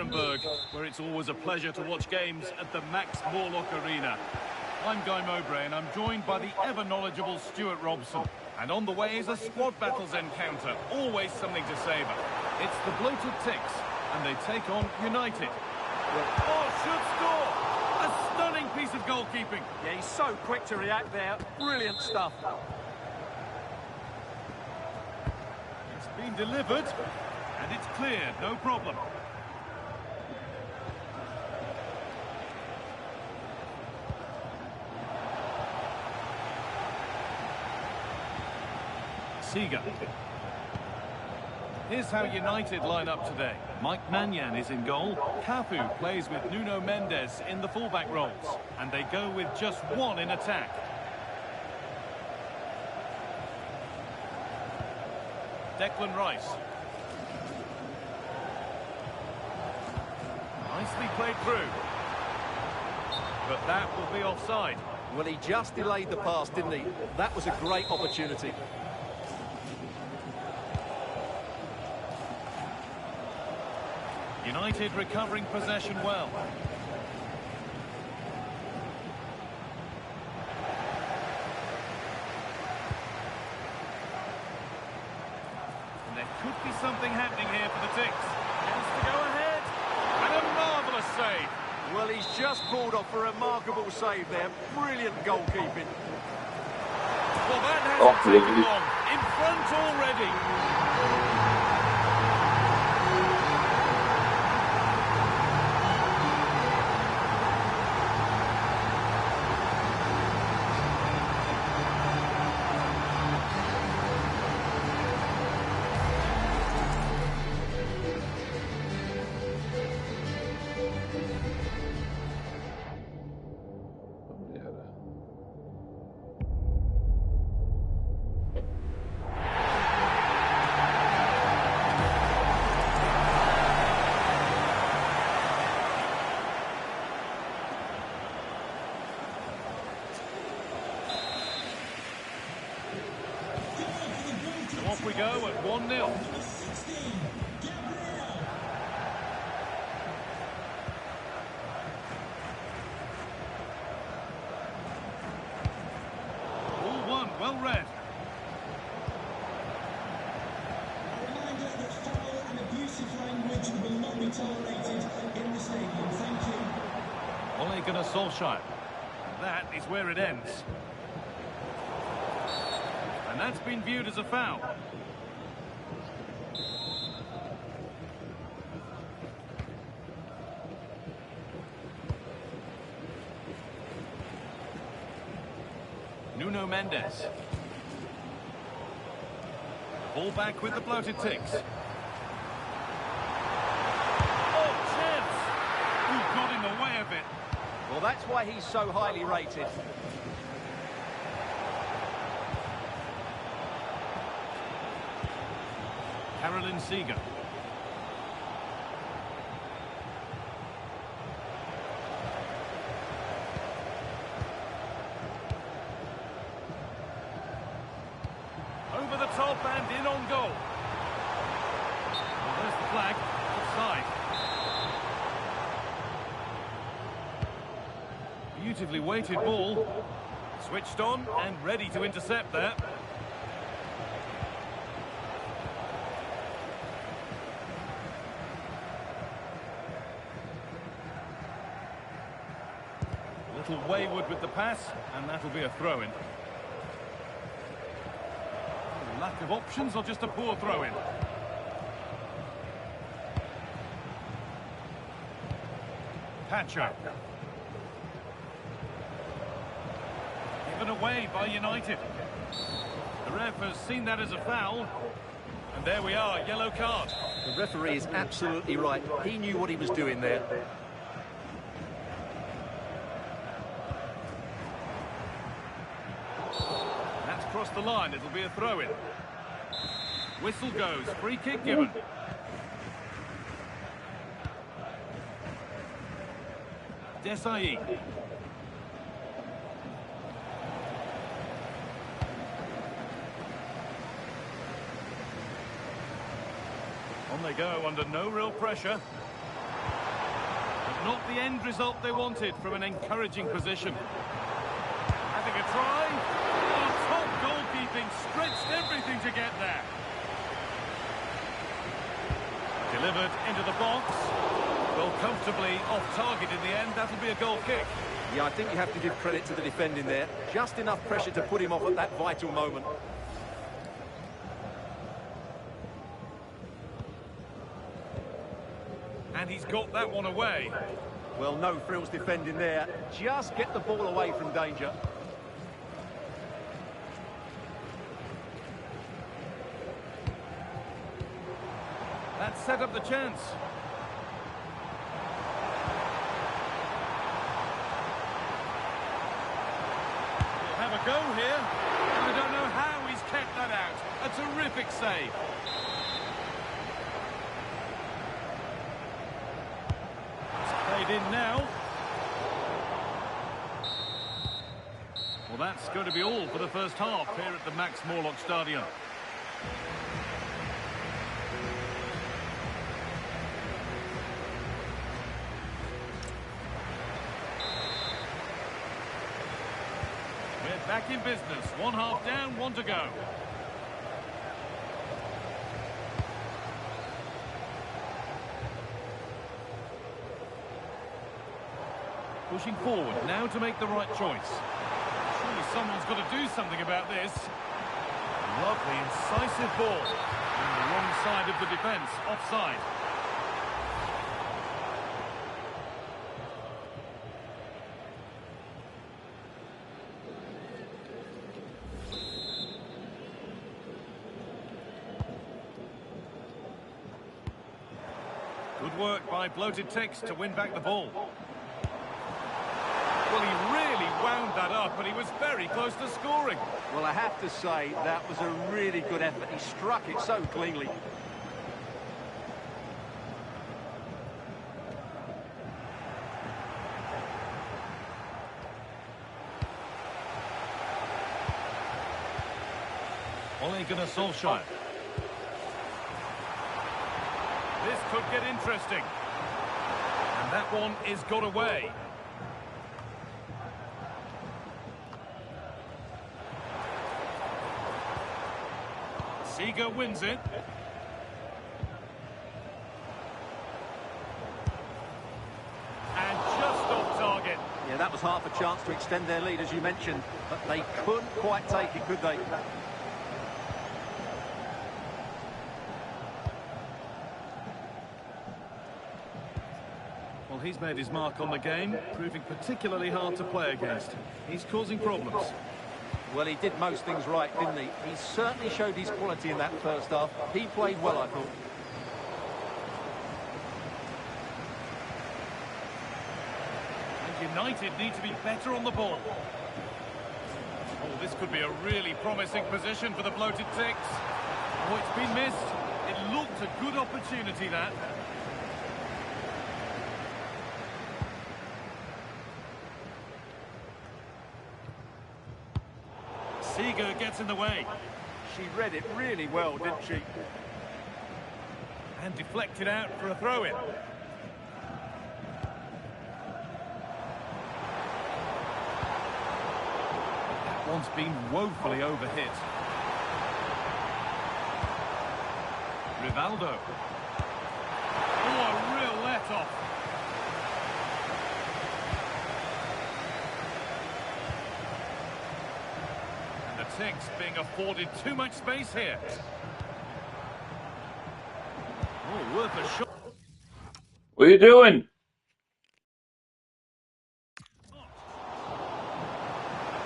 Nuremberg, where it's always a pleasure to watch games at the Max Morlock Arena. I'm Guy Mowbray, and I'm joined by the ever-knowledgeable Stuart Robson. And on the way is a squad battles encounter, always something to savour. It's the Bloated Ticks, and they take on United. Oh, should score! A stunning piece of goalkeeping. Yeah, he's so quick to react there. Brilliant stuff. It's been delivered, and it's cleared, no problem. Seeger. Here's how United line up today. Mike Maignan is in goal. Cafu plays with Nuno Mendes in the fullback roles. And they go with just one in attack. Declan Rice. Nicely played through. But that will be offside. Well, he just delayed the pass, didn't he? That was a great opportunity. United recovering possession well. And there could be something happening here for the Ticks. Chance to go ahead. And a marvellous save. Well, he's just pulled off a remarkable save there. Brilliant goalkeeping. Well, that hasn't taken long. In front already. Off we go at 1-0. Ball one, well read. A reminder that foul and abusive language will not be tolerated in the stadium. Thank you. Ole Gunnar Solskjaer. That is where it ends. And that's been viewed as a foul. Nuno Mendes. Ball back with the Bloated Ticks. Oh, chance! Who got in the way of it? Well, that's why he's so highly rated. Caroline Seeger. Over the top and in on goal. Well, there's the flag. Offside. Beautifully weighted ball. Switched on and ready to intercept there. A little wayward with the pass, and that'll be a throw-in. Lack of options or just a poor throw-in? Pacho. Given away by United. The ref has seen that as a foul. And there we are, yellow card. The referee is absolutely right. He knew what he was doing there. That's crossed the line, it'll be a throw-in. Whistle goes, free kick given. Desai. On they go under no real pressure. Not the end result they wanted from an encouraging position. Having a try. Oh, top goalkeeping, stretched everything to get there. Delivered into the box. Well, comfortably off target in the end. That'll be a goal kick. Yeah, I think you have to give credit to the defending there. Just enough pressure to put him off at that vital moment. And he's got that one away. Well, no frills defending there. Just get the ball away from danger. That set up the chance. He'll have a go here. I don't know how he's kept that out. A terrific save. Played in now. Well, that's going to be all for the first half here at the Max Morlock Stadium. We're back in business. One half down, one to go. Pushing forward now to make the right choice. Surely someone's got to do something about this. Lovely, incisive ball. On the wrong side of the defence, offside. Good work by Bloated Ticks to win back the ball. Well, he really wound that up, but he was very close to scoring. Well, I have to say, that was a really good effort. He struck it so cleanly. Ole Gunnar Solskjaer. This could get interesting. And that one is got away. Seeger wins it. And just off target. Yeah, that was half a chance to extend their lead, as you mentioned, but they couldn't quite take it, could they? Well, he's made his mark on the game, proving particularly hard to play against. He's causing problems. Well, he did most things right, didn't he? He certainly showed his quality in that first half. He played well, I thought. And United need to be better on the ball. Oh, this could be a really promising position for the Bloated Ticks. Oh, it's been missed. It looked a good opportunity, that. Seeger gets in the way. She read it really well, didn't she? And deflected out for a throw-in. That one's been woefully overhit. Rivaldo. Oh, a real let-off. Ticks being afforded too much space here. Oh, worth a shot. What are you doing?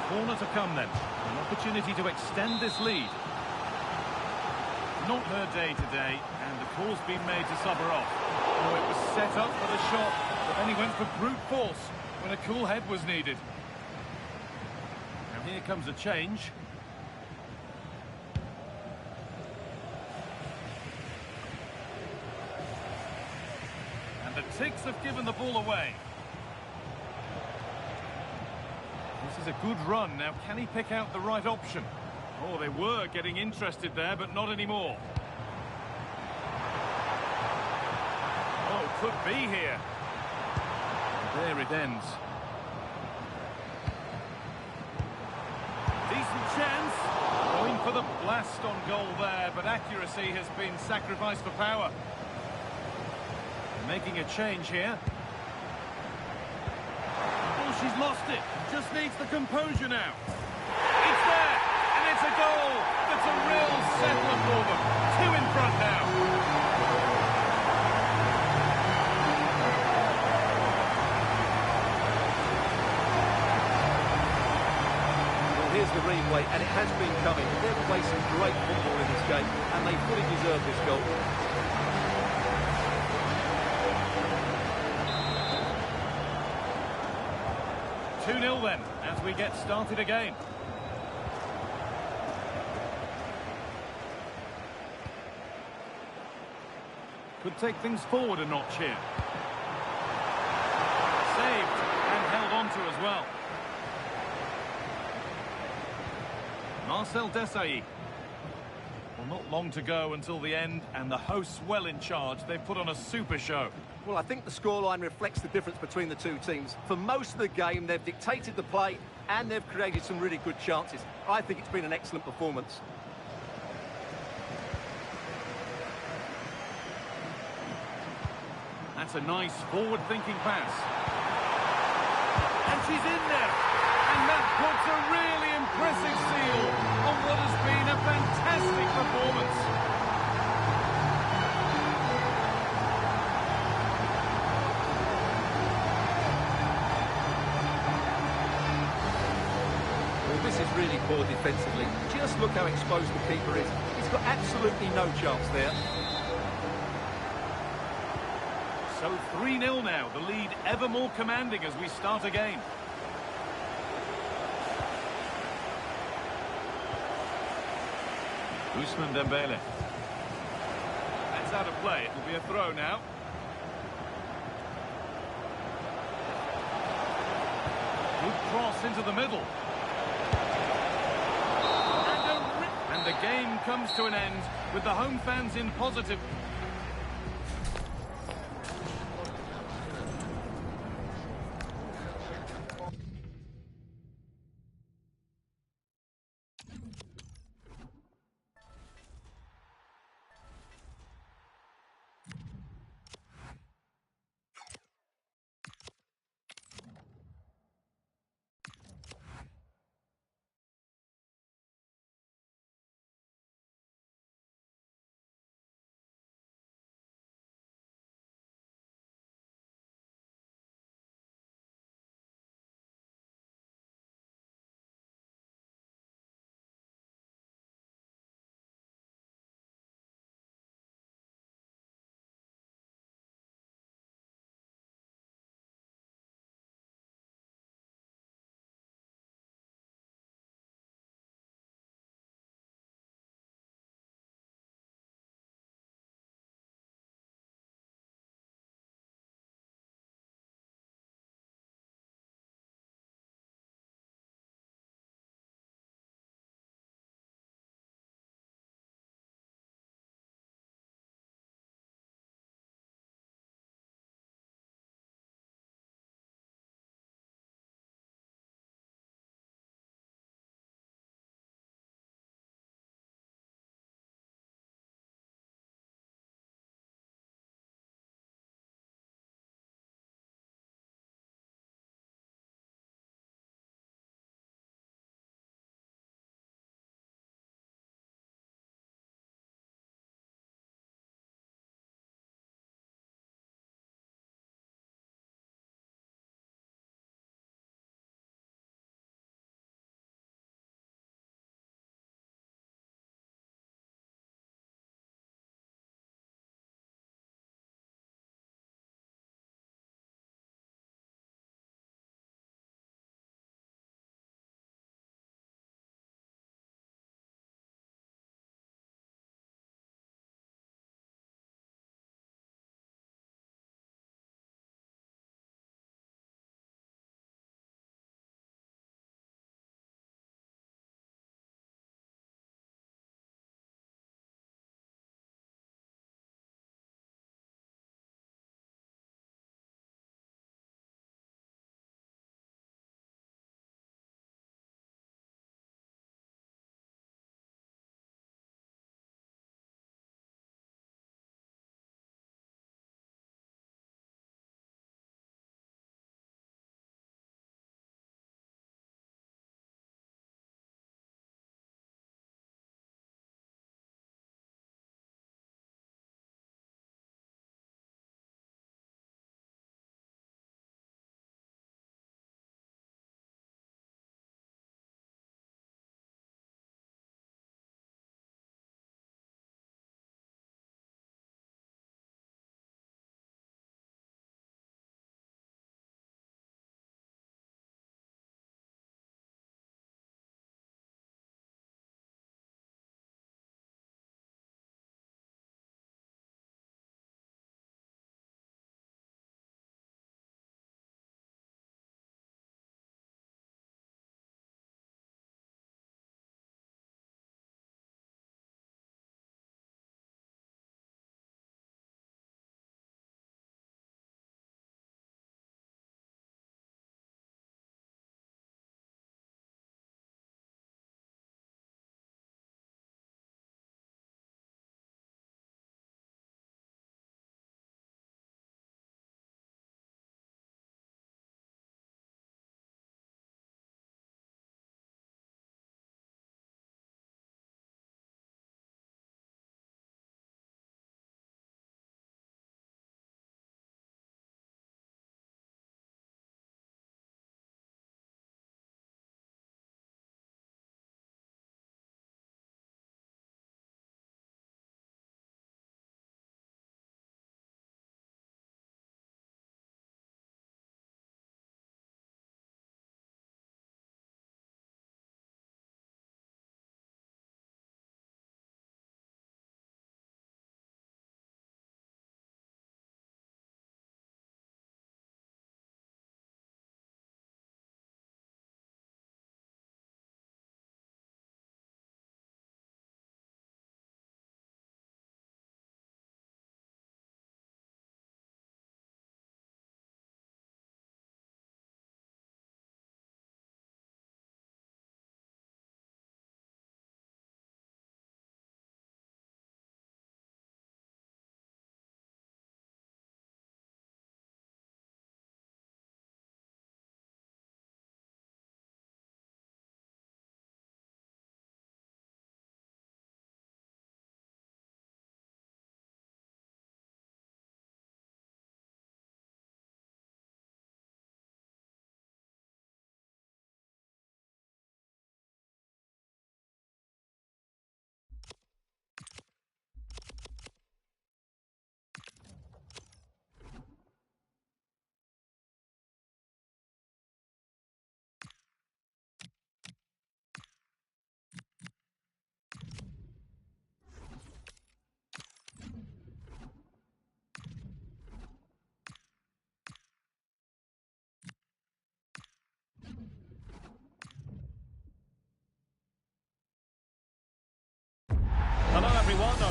Corner to come then. An opportunity to extend this lead. Not her day today, and the call's been made to sub her off. Oh, it was set up for the shot, but then he went for brute force when a cool head was needed. Now here comes a change. The Ticks have given the ball away. This is a good run. Now, can he pick out the right option? Oh, they were getting interested there, but not anymore. Oh, could be here. There it ends. Decent chance. Going for the blast on goal there, but accuracy has been sacrificed for power. Making a change here. Oh, she's lost it. Just needs the composure now. It's there, and it's a goal. That's a real settler for them. 2 in front now. Here's the replay, and it has been coming. They've played some great football in this game, and they fully deserve this goal. Two 2-0 then, as we get started again. Could take things forward a notch here. Saved, and held on to as well. Marcel Desailly. Well, not long to go until the end, and the hosts well in charge. They've put on a super show. Well, I think the scoreline reflects the difference between the two teams. For most of the game, they've dictated the play, and they've created some really good chances. I think it's been an excellent performance. That's a nice forward-thinking pass. And she's in there. And that puts a really impressive seal on what has been a fantastic performance. Well, this is really poor defensively. Just look how exposed the keeper is. He's got absolutely no chance there. So 3-0 now, the lead ever more commanding as we start again. Ousmane Dembele. That's out of play. It will be a throw now. Good cross into the middle. And the game comes to an end with the home fans in positive.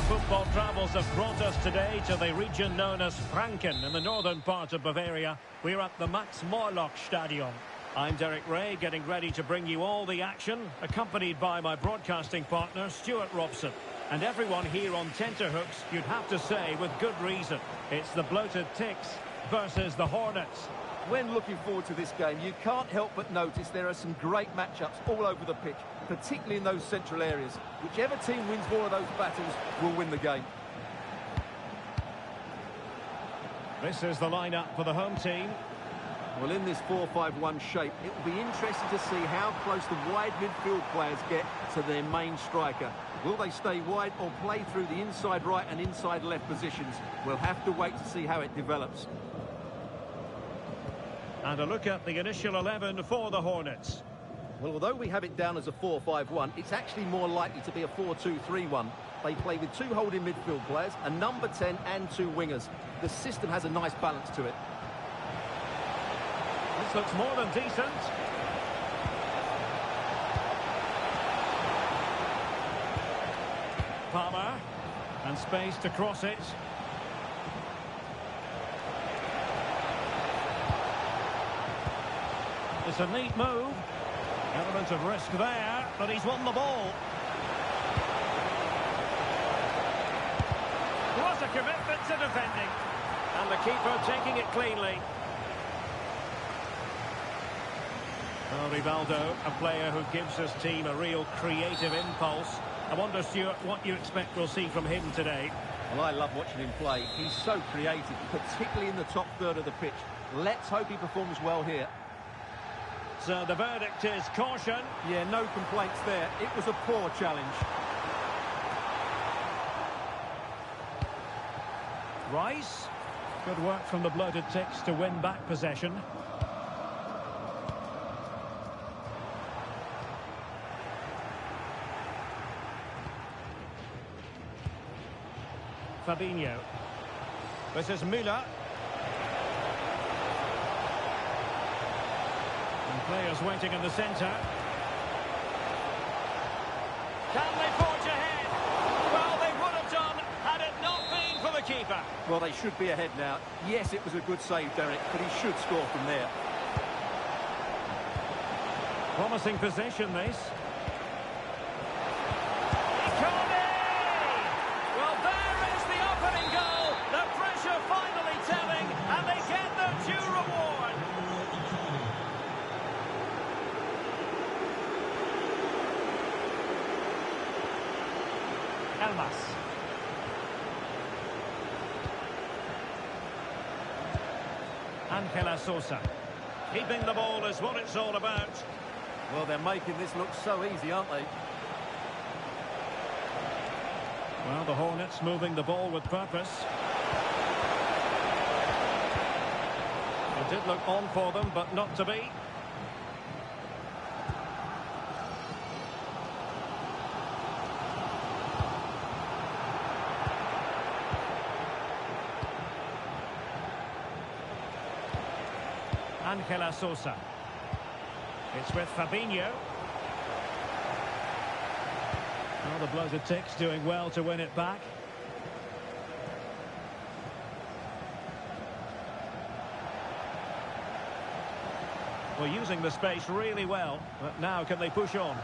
football travels have brought us today to the region known as Franken in the northern part of Bavaria. We're at the Max Morlock Stadion. I'm Derek Ray, getting ready to bring you all the action, accompanied by my broadcasting partner, Stuart Robson. And everyone here on tenterhooks, you'd have to say, with good reason. It's the bloated Ticks versus the Hornets. When looking forward to this game, you can't help but notice there are some great matchups all over the pitch, particularly in those central areas. Whichever team wins more of those battles will win the game. This is the lineup for the home team. Well, in this 4-5-1 shape, it will be interesting to see how close the wide midfield players get to their main striker. Will they stay wide or play through the inside right and inside left positions? We'll have to wait to see how it develops. And a look at the initial 11 for the Hornets. Well, although we have it down as a 4-5-1, it's actually more likely to be a 4-2-3-1. They play with two holding midfield players, a number 10 and two wingers. The system has a nice balance to it. This looks more than decent. Palmer, and space to cross it. It's a neat move. Element of risk there, but he's won the ball. What a commitment to defending. And the keeper taking it cleanly. Well, Rivaldo, a player who gives his team a real creative impulse. I wonder, Stuart, what you expect we'll see from him today. Well, I love watching him play. He's so creative, particularly in the top third of the pitch. Let's hope he performs well here. So the verdict is caution. Yeah, no complaints there. It was a poor challenge. Rice. Good work from the bloated Ticks to win back possession. Fabinho. This is Müller. And players waiting in the centre. Can they forge ahead? Well, they would have done had it not been for the keeper. Well, they should be ahead now. Yes, it was a good save, Derek, but he should score from there. Promising possession, this. Angela Sosa. Keeping the ball is what it's all about. Well, they're making this look so easy, aren't they? Well, the Hornets moving the ball with purpose. It did look on for them, but not to be. Angela Sosa. It's with Fabinho. Well, the bloated Ticks doing well to win it back. Well, using the space really well, but now can they push on?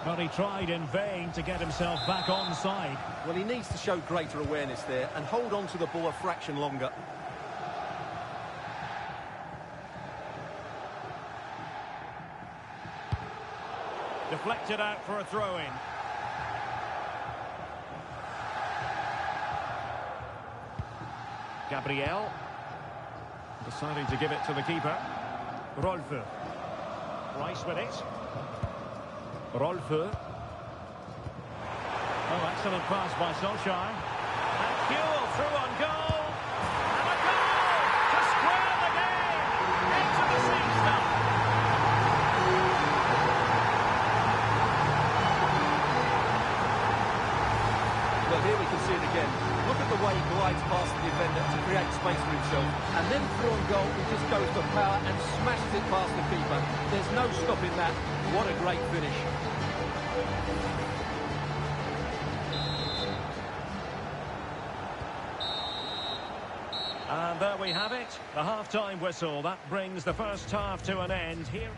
Well, he tried in vain to get himself back onside. Well, he needs to show greater awareness there and hold on to the ball a fraction longer. Deflected out for a throw-in. Gabriel. Deciding to give it to the keeper. Rolfö. Rice with it. Rolfö. Oh, excellent pass by Solskjaer. And Kuhl through on goal. And a goal to square the game. Into the sixth stop. Well, here we can see it again. Look at the way he glides past the defender to create space for himself. And then through on goal, he just goes for power and smashes it past the keeper. There's no stopping that. What a great finish. And there we have it, the half-time whistle. That brings the first half to an end here.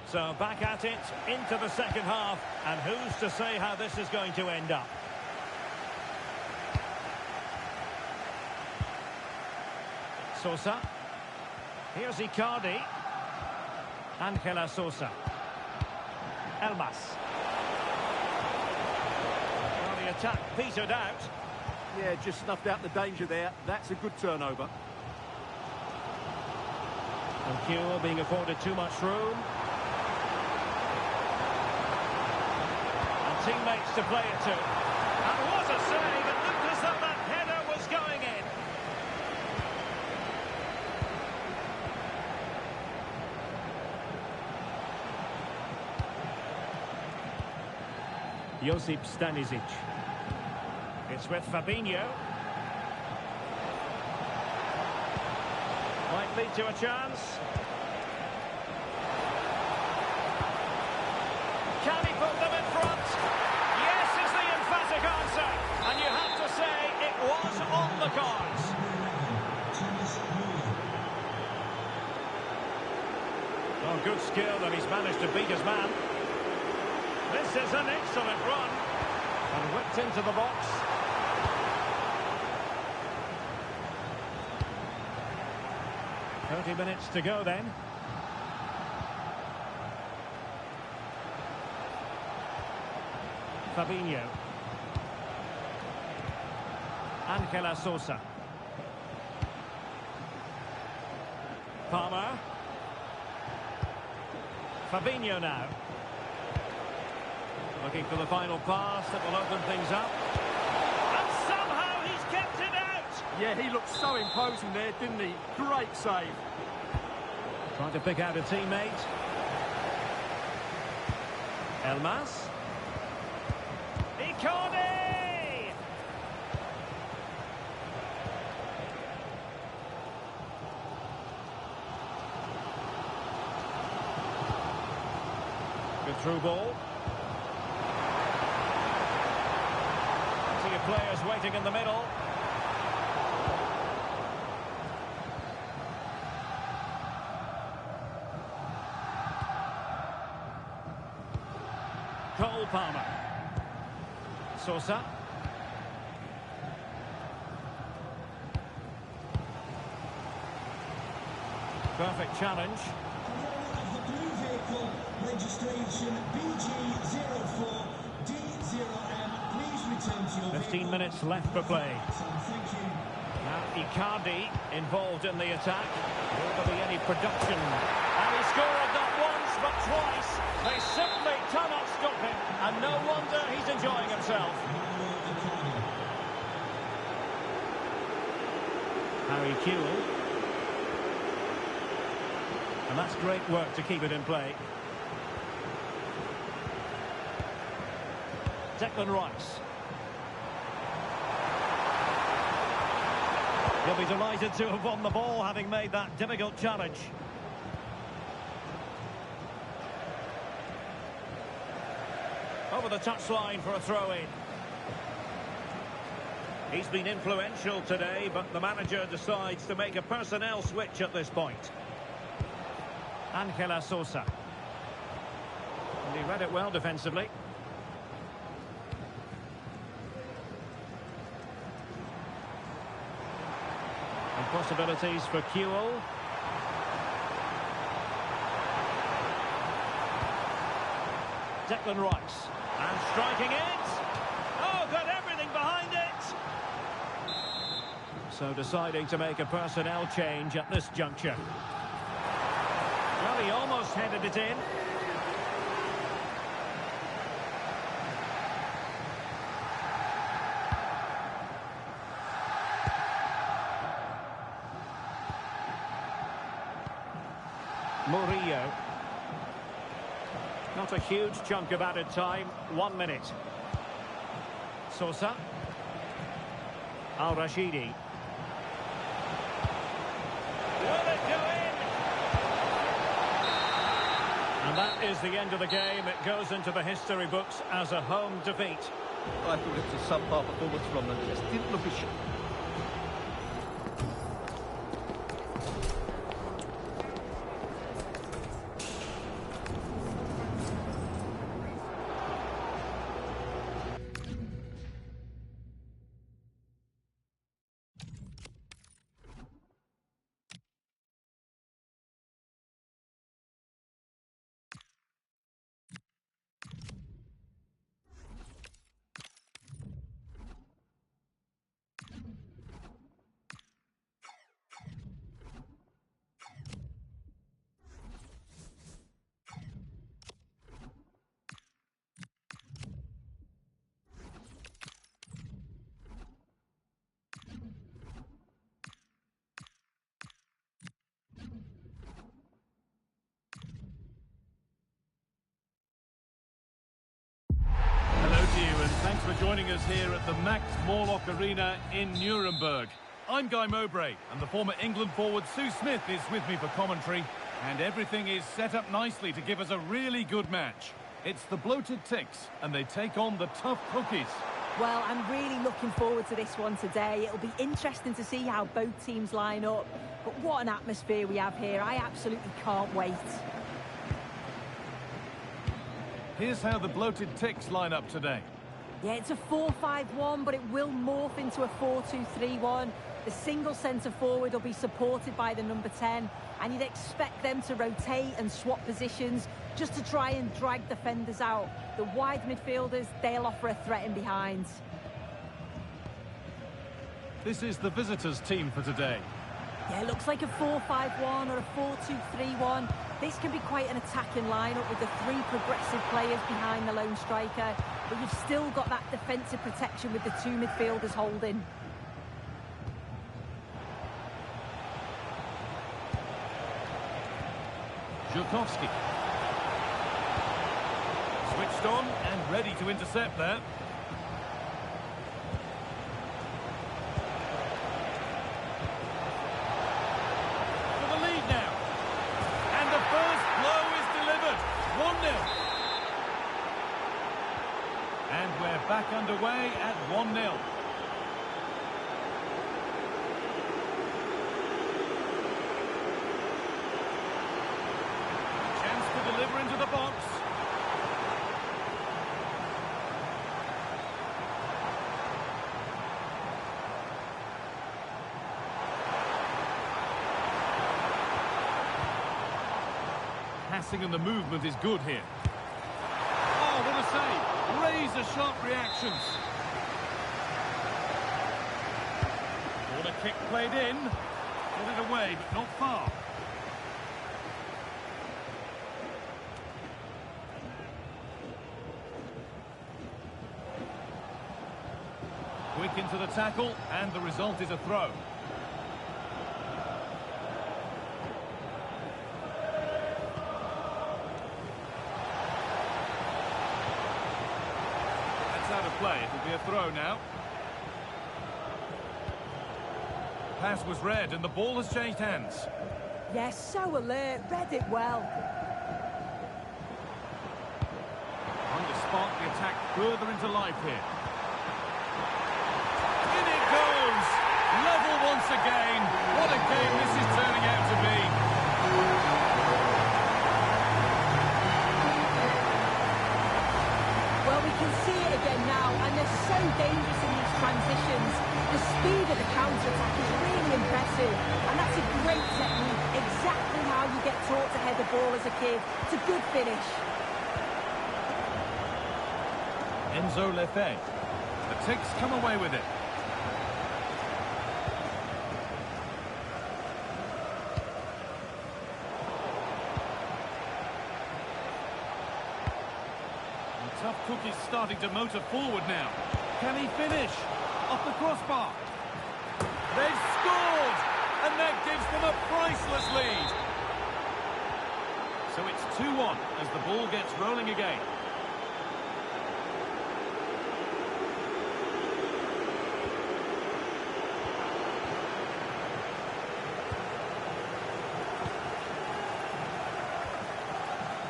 So back at it, into the second half, and who's to say how this is going to end up? Sosa. Here's Icardi. Ángela Sosa. Elmas. Well, the attack petered out. Yeah, just snuffed out the danger there. That's a good turnover. And Kewell being afforded too much room. And teammates to play it to. And what a save! It looked as though that header was going in. Josip Stanisic. It's with Fabinho. Might lead to a chance. Can he put them in front? Yes is the emphatic answer. And you have to say it was on the cards. Oh, good skill that he's managed to beat his man. This is an excellent run. And whipped into the box. Minutes to go then. Fabinho. Ángela Sosa. Palmer. Fabinho now. Looking for the final pass that will open things up. And somehow he's kept it out! Yeah, he looked so imposing there, didn't he? Great save. Trying to pick out a teammate. Elmas. Icardi! Good through ball. Plenty of players waiting in the middle. Cole Palmer. Sosa. Perfect challenge. Of the blue vehicle, registration BG04D0M. Please return to your 15 minutes left for play. Thank you. Now Icardi involved in the attack. Will there be any production? And he scored not once but twice. They simply cannot stop him, and no wonder he's enjoying himself. Harry Kewell. And that's great work to keep it in play. Declan Rice. He'll be delighted to have won the ball, having made that difficult challenge. Over the touchline for a throw-in. He's been influential today, but the manager decides to make a personnel switch at this point. Ángela Sosa. And he read it well defensively. And possibilities for Kewell. Declan Rice. And striking it. Oh, got everything behind it. So deciding to make a personnel change at this juncture. Well, he almost headed it in. Murillo. Not a huge chunk of added time. 1 minute. Sosa. Al-Rashidi. Will it go in? And that is the end of the game. It goes into the history books as a home defeat. I thought it was a subpar performance from them. Just didn't look as... And thanks for joining us here at the Max Morlock Arena in Nuremberg. I'm Guy Mowbray, and the former England forward Sue Smith is with me for commentary, and everything is set up nicely to give us a really good match. It's the Bloated Ticks, and they take on the Tough Cookies. Well, I'm really looking forward to this one today. It'll be interesting to see how both teams line up, but what an atmosphere we have here. I absolutely can't wait. Here's how the Bloated Ticks line up today. Yeah, it's a 4-5-1, but it will morph into a 4-2-3-1. The single centre-forward will be supported by the number 10, and you'd expect them to rotate and swap positions just to try and drag defenders out. The wide midfielders, they'll offer a threat in behind. This is the visitors' team for today. Yeah, it looks like a 4-5-1 or a 4-2-3-1. This can be quite an attacking lineup with the three progressive players behind the lone striker, but you've still got that defensive protection with the two midfielders holding. Żukowski. Switched on and ready to intercept there. For the lead now. And the first blow is delivered. 1-0. And we're back underway at 1-0. Chance to deliver into the box. Passing and the movement is good here. Oh, what a save! Razor-sharp reactions. Corner kick played in. Got it away, but not far. Quick into the tackle, and the result is a throw. Out of play, it'll be a throw now. Pass was read and the ball has changed hands. Yes, so alert, read it well. Trying to spark the attack further into life here. In it goes! Level once again. What a game this is turning out to be. Well, we can see it again now, and they're so dangerous in these transitions. The speed of the counter-attack is really impressive, and that's a great technique, exactly how you get taught to head the ball as a kid. It's a good finish. Enzo Lefebvre. The Ticks come away with it. Tough Cookie's starting to motor forward now. Can he finish? Off the crossbar. They've scored! And that gives them a priceless lead. So it's 2-1 as the ball gets rolling again.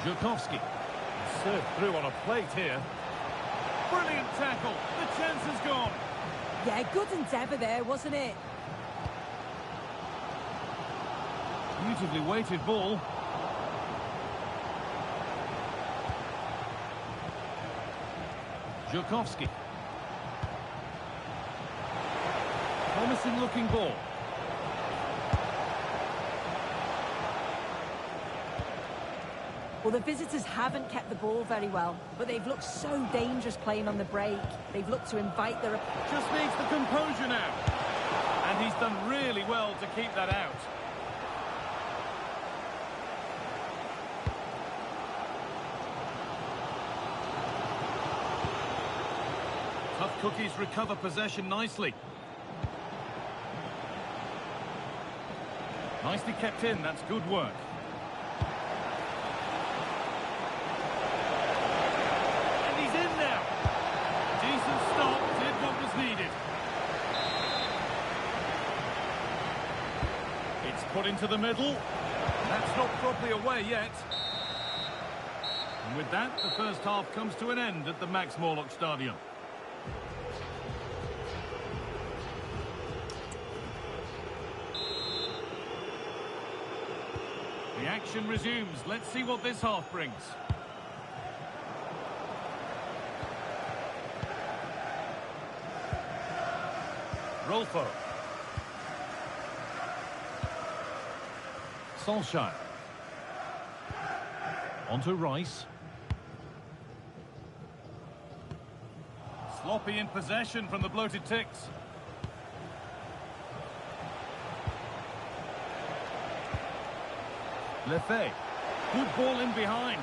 Żukowski. Served through on a plate here. Brilliant tackle. The chance is gone. Yeah, good endeavour there, wasn't it? Beautifully weighted ball. Żukowski. Promising looking ball. Well, the visitors haven't kept the ball very well, but they've looked so dangerous playing on the break. They've looked to invite their... Just needs the composure now. And he's done really well to keep that out. Tough cookies recover possession nicely. Nicely kept in, that's good work. And he's in now. Decent stop, did what was needed. It's put into the middle. That's not properly away yet. And with that, the first half comes to an end at the Max Morlock Stadium. The action resumes. Let's see what this half brings. Rolfo. Solskjaer. Onto Rice. Sloppy in possession from the bloated Ticks. Lefebvre. Good ball in behind.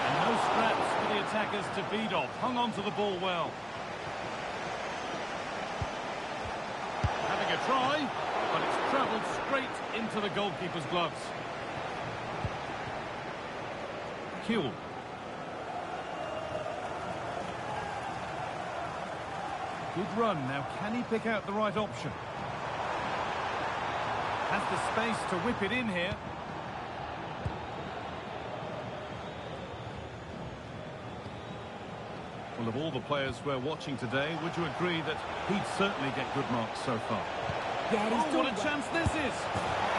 And no scraps for the attackers to feed off. Hung on to the ball well. Having a try, but it's travelled straight into the goalkeeper's gloves. Chillin. Good run. Now, can he pick out the right option? Has the space to whip it in here. Well, of all the players we're watching today, would you agree that he'd certainly get good marks so far? Yeah, he's what a chance this is!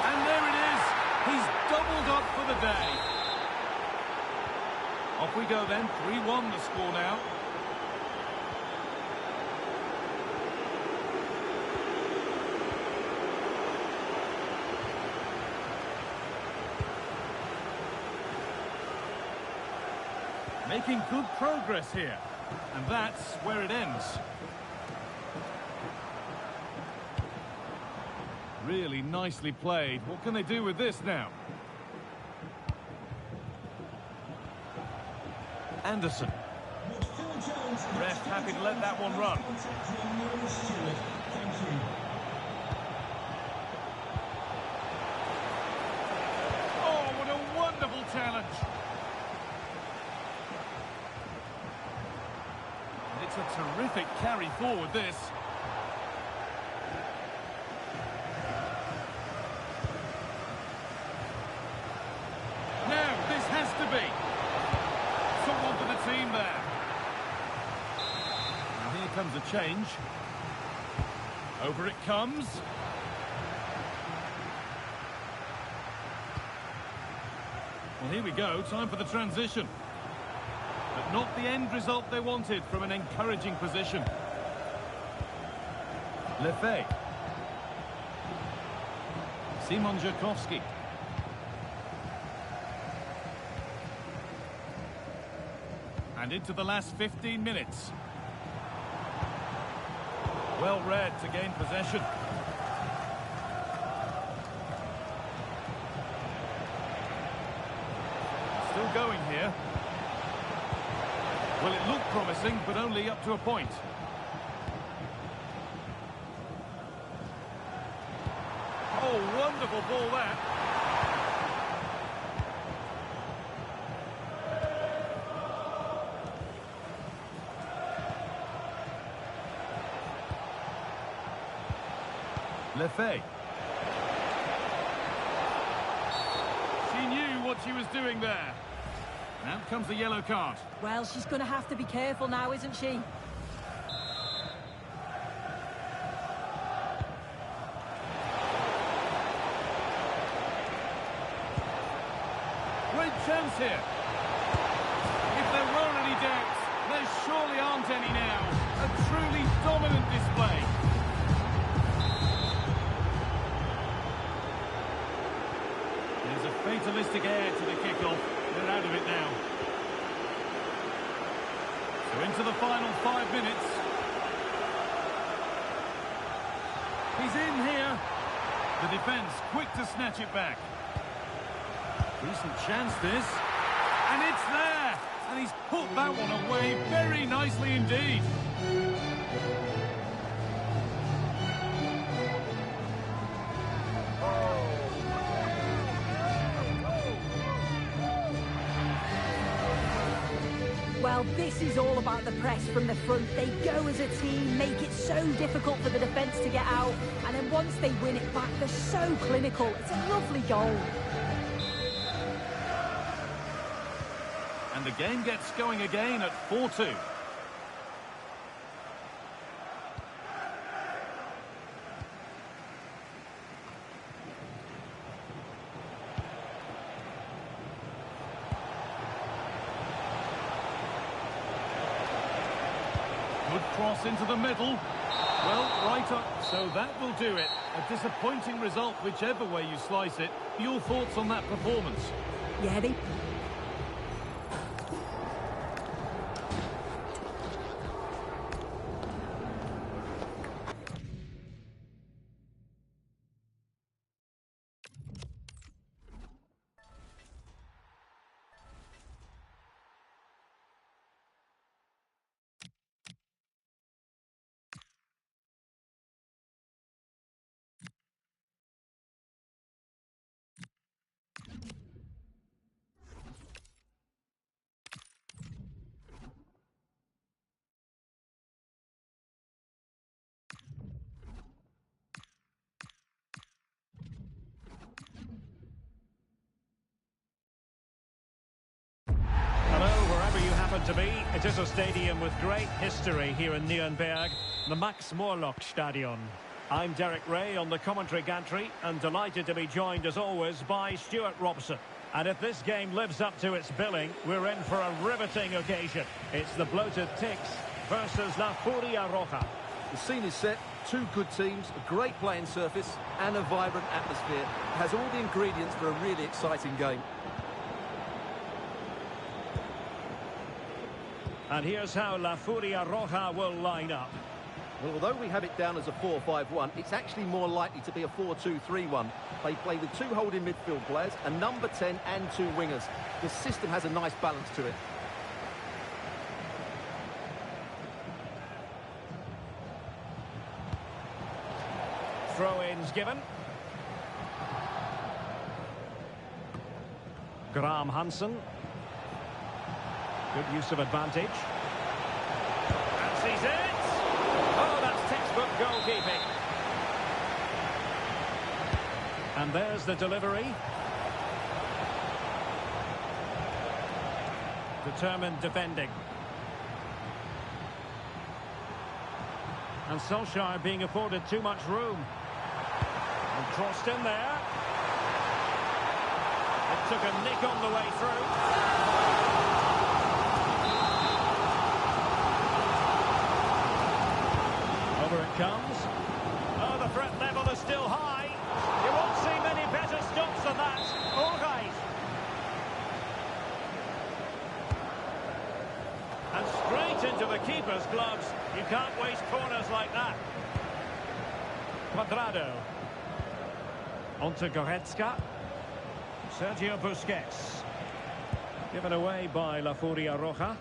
And there it is! He's doubled up for the day. Off we go then, 3-1 the score now. Making good progress here. And that's where it ends. Really nicely played. What can they do with this now? Anderson. Ref happy to let that one run. Oh, what a wonderful challenge. It's a terrific carry forward, this. Now, this has to be. Someone for the team there. Now here comes a change. Over it comes. Well, here we go. Time for the transition. But not the end result they wanted from an encouraging position. Lefebvre. Szymon Żukowski. And into the last 15 minutes. Well read to gain possession. Still going here. Well, it looked promising, but only up to a point. Oh, wonderful ball that. Lefebvre. She knew what what she was doing there. And out comes the yellow card. Well, she's going to have to be careful now, isn't she? Great chance here. If there were any doubts, there surely aren't any now. A truly dominant display. There's a fatalistic air to the kickoff. They're out of it now. So into the final 5 minutes. He's in here. The defence quick to snatch it back. Decent chance this. And it's there. And he's put that one away very nicely indeed. Well, this is all about the press from the front. They go as a team, make it so difficult for the defence to get out, and then once they win it back, they're so clinical. It's a lovely goal. And the game gets going again at 4-2. Good cross into the middle. Well, right up. So that will do it. A disappointing result, whichever way you slice it. Your thoughts on that performance? Yeah, they... To be, it is a stadium with great history here in Nuremberg, the Max-Morlock-Stadion. I'm Derek Ray on the commentary gantry and delighted to be joined as always by Stuart Robson. And if this game lives up to its billing, we're in for a riveting occasion. It's the bloated Ticks versus La Furia Roja. The scene is set, two good teams, a great playing surface and a vibrant atmosphere. It has all the ingredients for a really exciting game. And here's how La Furia Roja will line up. Well, although we have it down as a 4-5-1, it's actually more likely to be a 4-2-3-1. They play with two holding midfield players, a number 10 and two wingers. The system has a nice balance to it. Throw-ins given. Graham Hansen. Good use of advantage. And sees it. Oh, that's textbook goalkeeping. And there's the delivery. Determined defending. And Solskjaer being afforded too much room. And crossed in there. It took a nick on the way through. Over it comes. Oh, the threat level is still high. You won't see many better stops than that. All right. And straight into the keeper's gloves. You can't waste corners like that. Cuadrado. On to Goretzka. Sergio Busquets. Given away by La Furia Roja.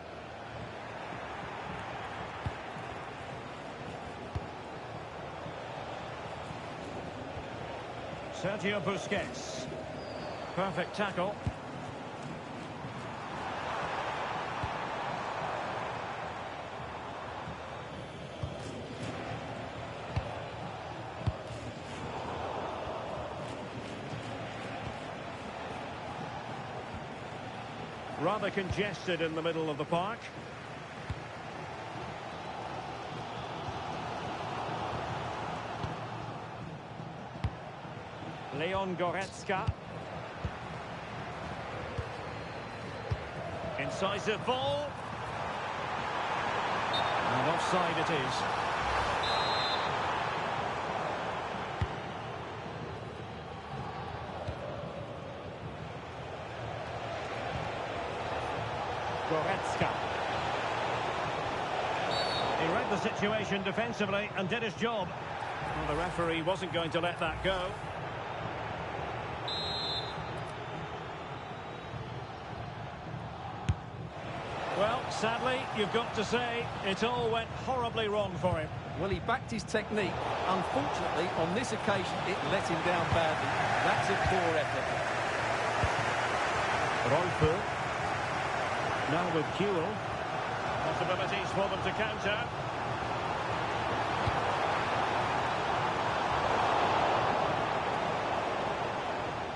Sergio Busquets. Perfect tackle. rather congested in the middle of the park. Leon Goretzka. Incisive ball. And offside it is. Goretzka. He read the situation defensively and did his job. Well, the referee wasn't going to let that go. Well, sadly, you've got to say, it all went horribly wrong for him. Well, he backed his technique. Unfortunately, on this occasion, it let him down badly. That's a poor effort. Rolfo. Now with Chillin. Possibilities for them to counter.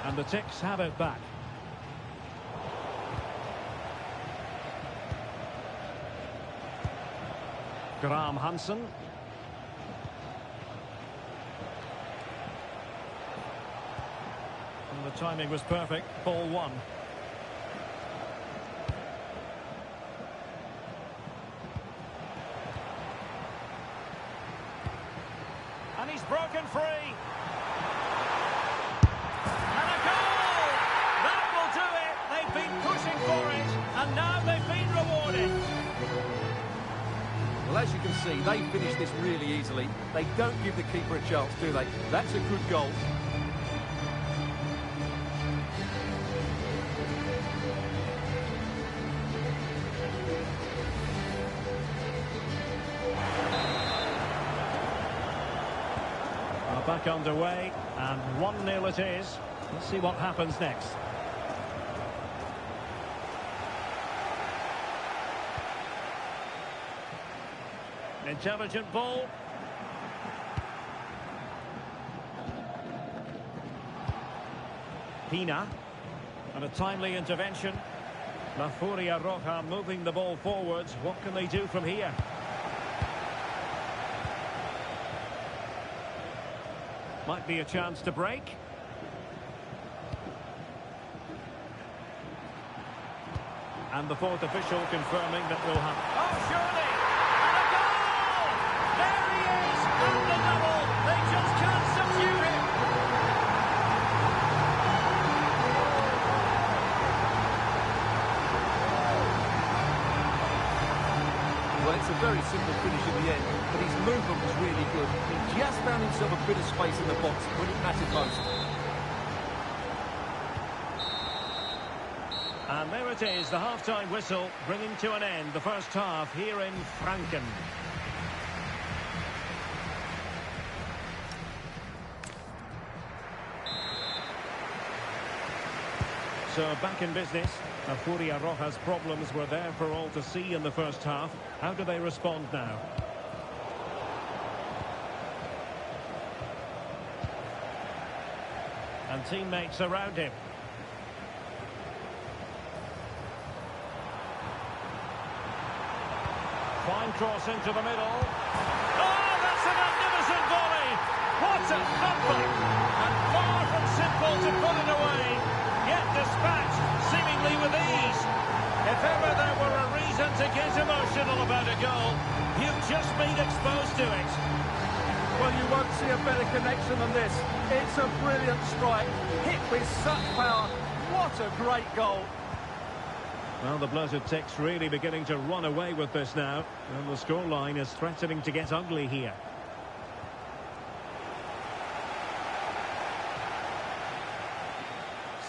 And the Ticks have it back. Graham Hansen. And the timing was perfect. Ball one. And he's broken free. And a goal! That will do it. They've been pushing for it. And now they've been rewarded. Well, as you can see, they finished this really easily. They don't give the keeper a chance, do they? That's a good goal. Back underway, and 1-0 it is. Let's see what happens next. Intelligent ball. Pina. And a timely intervention. La Furia Roja moving the ball forwards. What can they do from here? Might be a chance to break. And the fourth official confirming that will happen. Oh, surely! And a goal! There he is! And the double! They just can't subdue him! Well, it's a very simple finish in the end, but his movement was really good. He just found himself a bit of space in the box when it mattered most. And there it is, the half-time whistle bringing to an end the first half here in Franken. So back in business. La Furia Roja's problems were there for all to see in the first half. How do they respond now? And teammates around him. Fine cross into the middle. Oh, that's a magnificent volley! What a thumper! And far from simple to put it away. Yet dispatched, seemingly with ease. If ever there were a reason to get emotional about a goal, you've just been exposed to it. Well, you won't see a better connection than this. It's a brilliant strike, hit with such power. What a great goal. Well, the bloated Ticks really beginning to run away with this now. And the scoreline is threatening to get ugly here.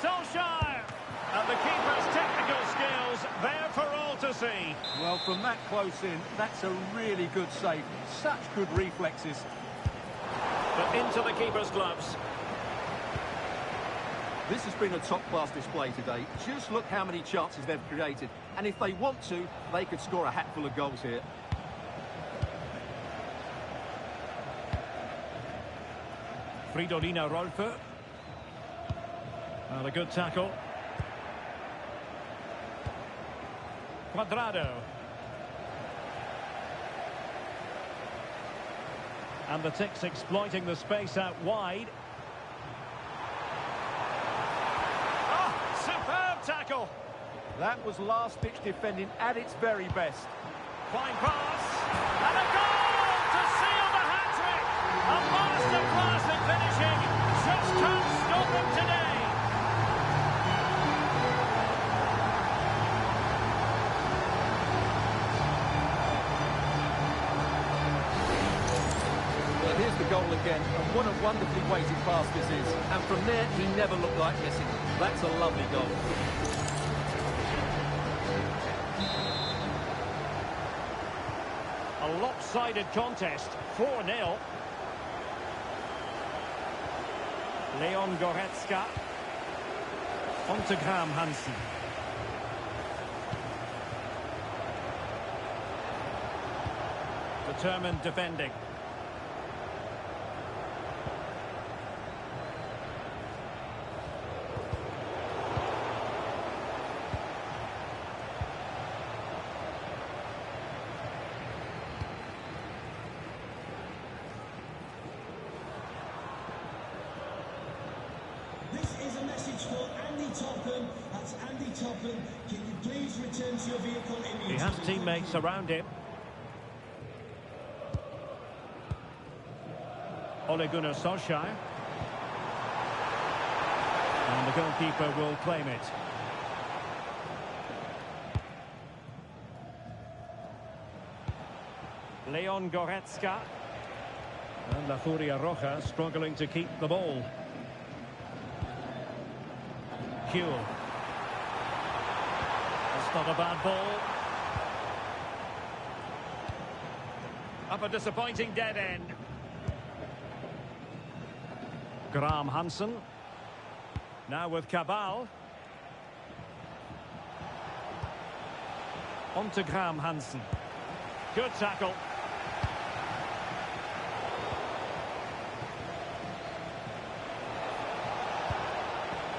Solskjaer! And the keeper's technical skills there for all to see. Well, from that close in, that's a really good save. Such good reflexes. But into the keeper's gloves. This has been a top-class display today. Just look how many chances they've created. And if they want to, they could score a hatful of goals here. Fridolina Rolfo. Well, a good tackle. Cuadrado. And the Ticks exploiting the space out wide. Oh, superb tackle. That was last-ditch defending at its very best. Fine pass. And a goal to seal the hat-trick. A masterclass in finishing. Just can't stop him today. Well, here's the goal again, and what a wonderfully weighted pass this is. And from there, he never looked like missing. That's a lovely goal. A lopsided contest, 4-0. Leon Goretzka. On to Graham Hansen. Determined defending. This is a message for Andy Topham. That's Andy Topham. Can you please return to your vehicle immediately? He has teammates around him. Ole Gunnar Solskjaer. And the goalkeeper will claim it. Leon Goretzka. And La Furia Roja struggling to keep the ball. Huel. That's not a bad ball. Up a disappointing dead end. Graham Hansen. Now with Cabal. On to Graham Hansen. Good tackle.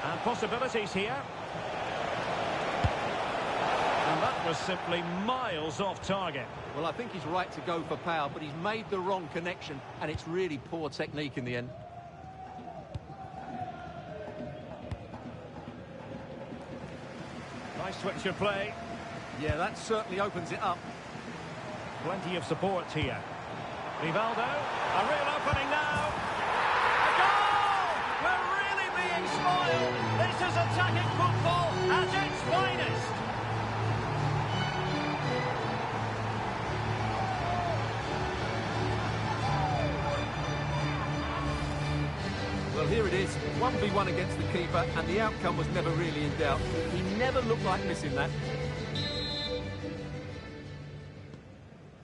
And possibilities here. And that was simply miles off target. Well, I think he's right to go for power, but he's made the wrong connection, and it's really poor technique in the end. Nice switch of play. Yeah, that certainly opens it up. Plenty of support here. Rivaldo, a real opening now. A goal! We're really being spoiled. This is attacking football at its finest. Well, here it is, 1v1 against the keeper, and the outcome was never really in doubt. He never looked like missing that.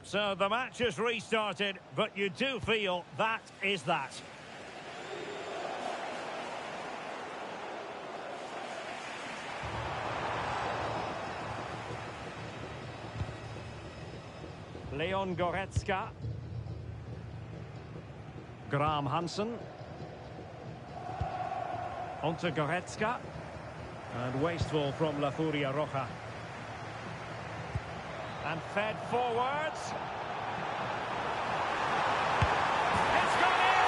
So the match has restarted, but you do feel that is that. Leon Goretzka. Graham Hansen. On to Goretzka. And wasteful from La Furia Roja. And fed forwards. It's gone in!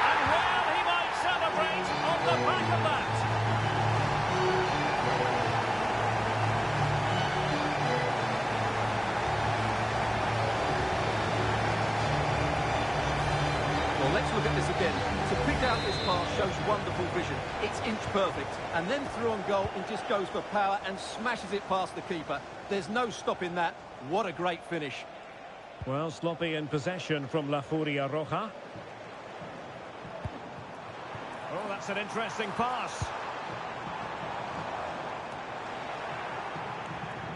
And well, he might celebrate on the back of that. Well, let's look at this again. To pick out this pass shows wonderful vision. It's inch perfect. And then through on goal, he just goes for power and smashes it past the keeper. There's no stopping that. What a great finish. Well, sloppy in possession from La Furia Roja. Oh, that's an interesting pass.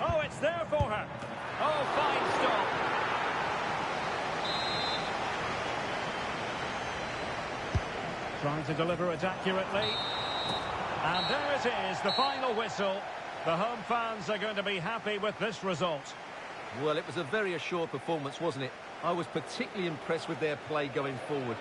Oh, it's there for her. Oh, fine stop. Trying to deliver it accurately. And there it is, the final whistle. The home fans are going to be happy with this result. Well, it was a very assured performance, wasn't it? I was particularly impressed with their play going forward.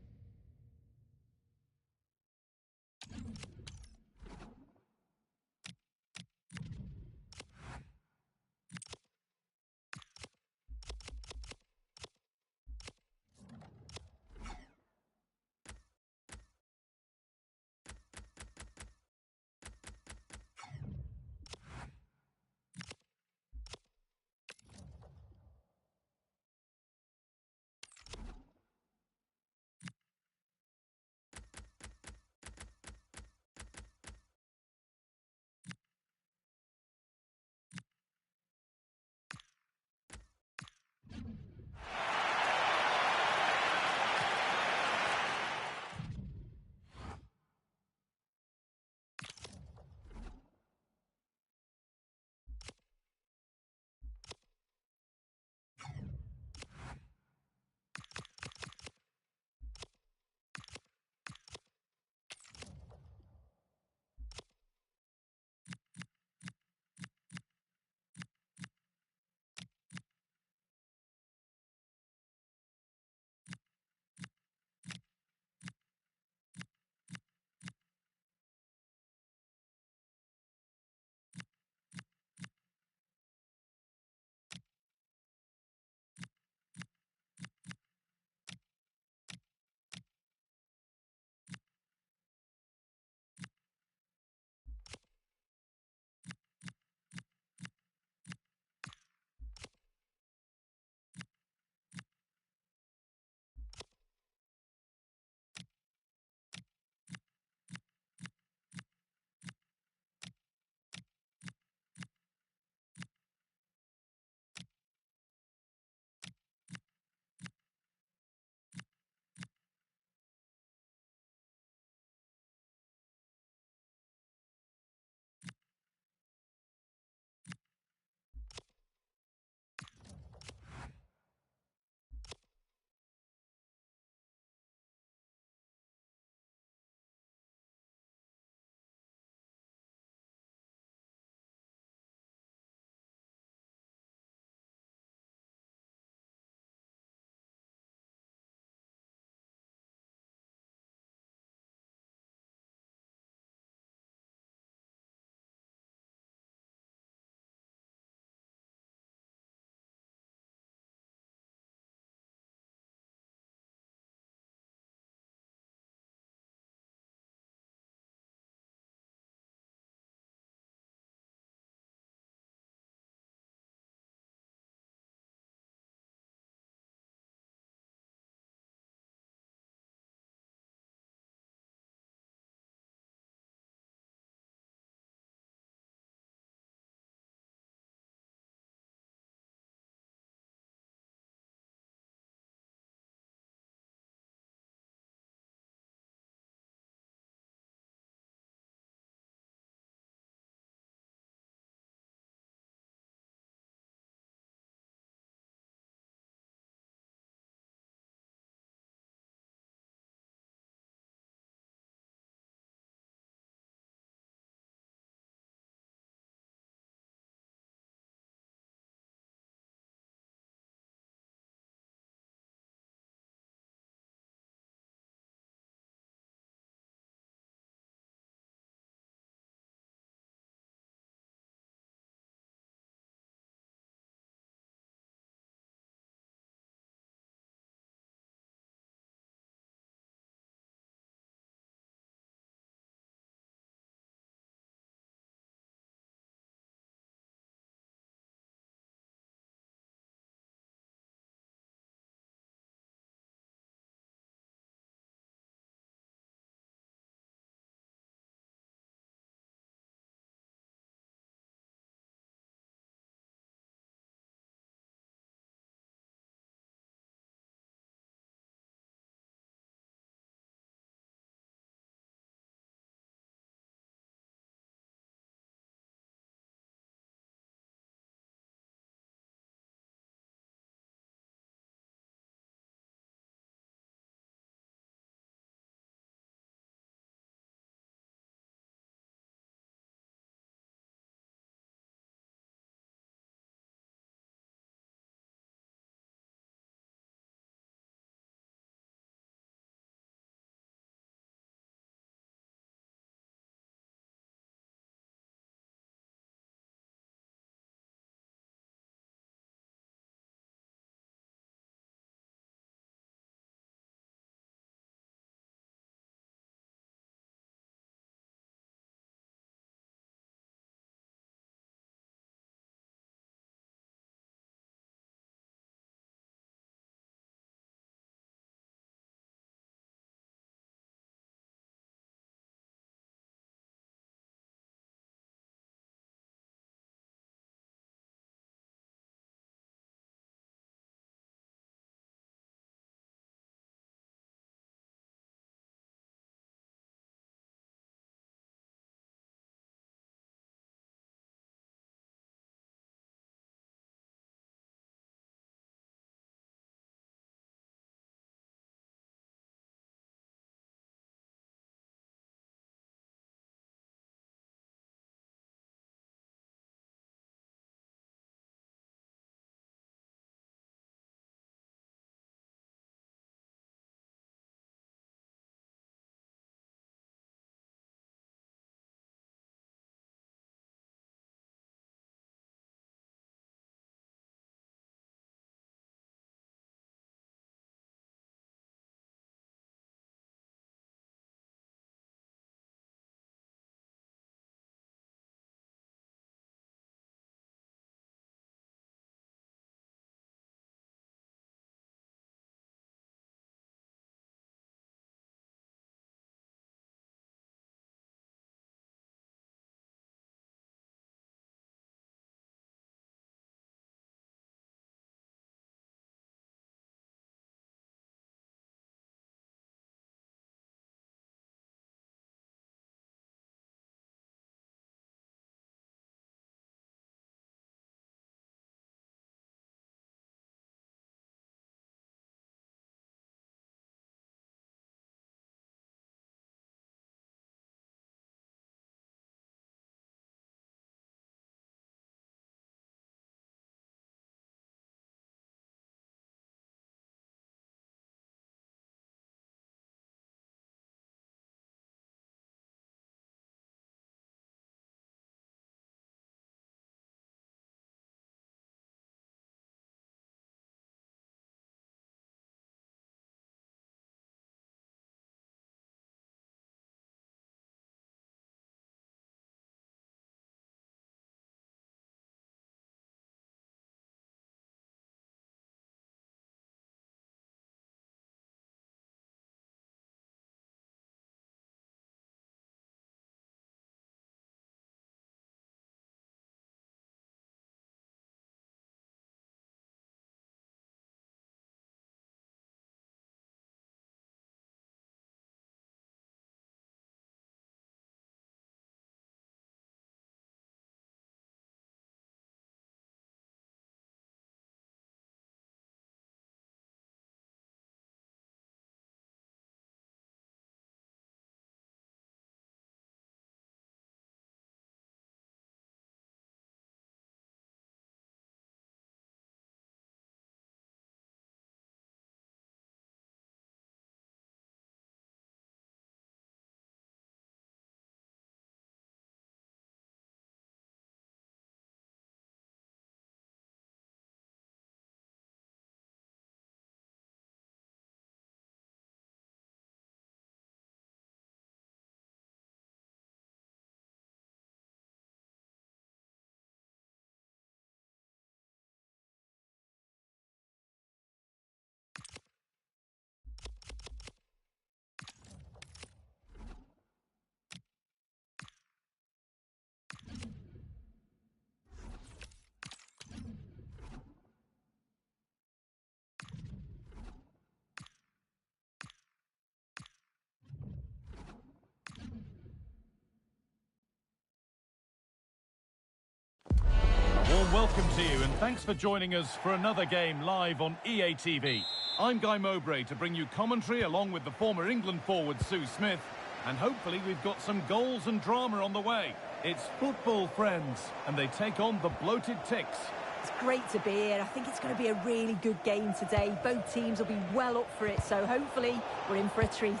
welcome to you, and thanks for joining us for another game live on EA TV. I'm Guy Mowbray to bring you commentary along with the former England forward Sue Smith, and hopefully we've got some goals and drama on the way. It's football, friends, and they take on the Bloated Ticks. It's great to be here. I think it's going to be a really good game today. Both teams will be well up for it, so hopefully we're in for a treat.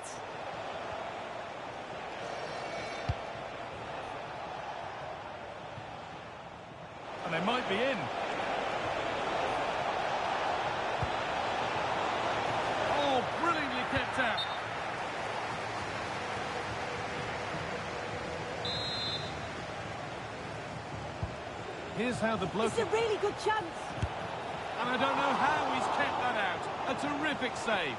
And they might be in. Oh, brilliantly kept out. Here's how the bloke... It's a really good chance. And I don't know how he's kept that out. A terrific save.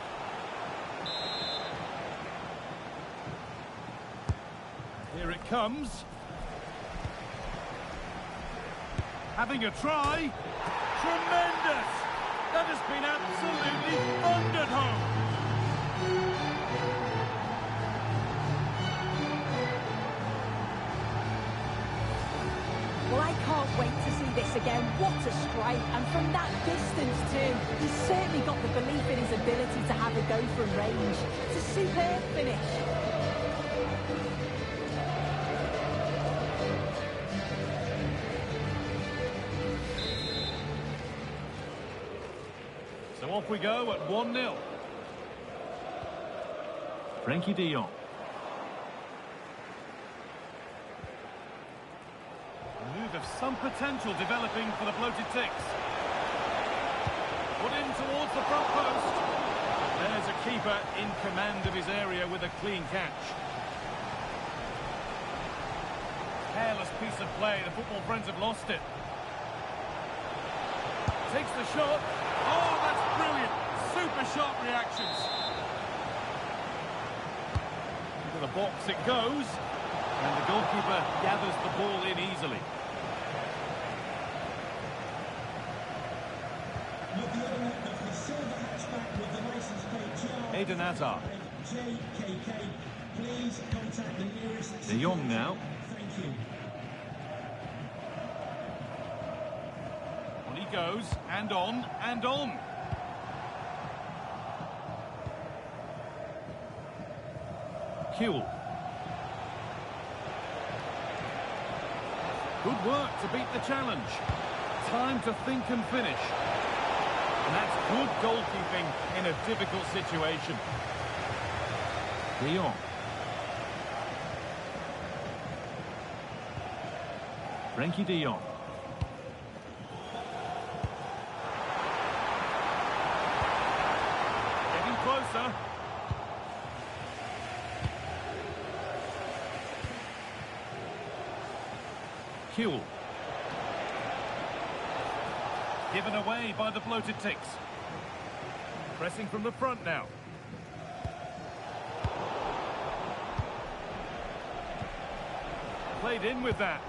Here it comes. Having a try. Tremendous! That has been absolutely thundered home. Well, I can't wait to see this again. What a strike. And from that distance too. He's certainly got the belief in his ability to have a go from range. It's a superb finish. So off we go at 1-0. Frankie de Jong. A move of some potential developing for the Bloated Ticks. Put in towards the front post. There's a keeper in command of his area with a clean catch. Careless piece of play. The football friends have lost it. Takes the shot. Oh, that's brilliant. Super sharp reactions. Into the box it goes. And the goalkeeper gathers the ball in easily. Eden Hazard. Please contact the nearest... De Jong now. Thank you. On he goes, and on, and on. Kuhl. Good work to beat the challenge. Time to think and finish. And that's good goalkeeping in a difficult situation. De Jong. Frankie de Jong. Getting closer. Kuhl. Given away by the Bloated Ticks. Pressing from the front now. Played in with that.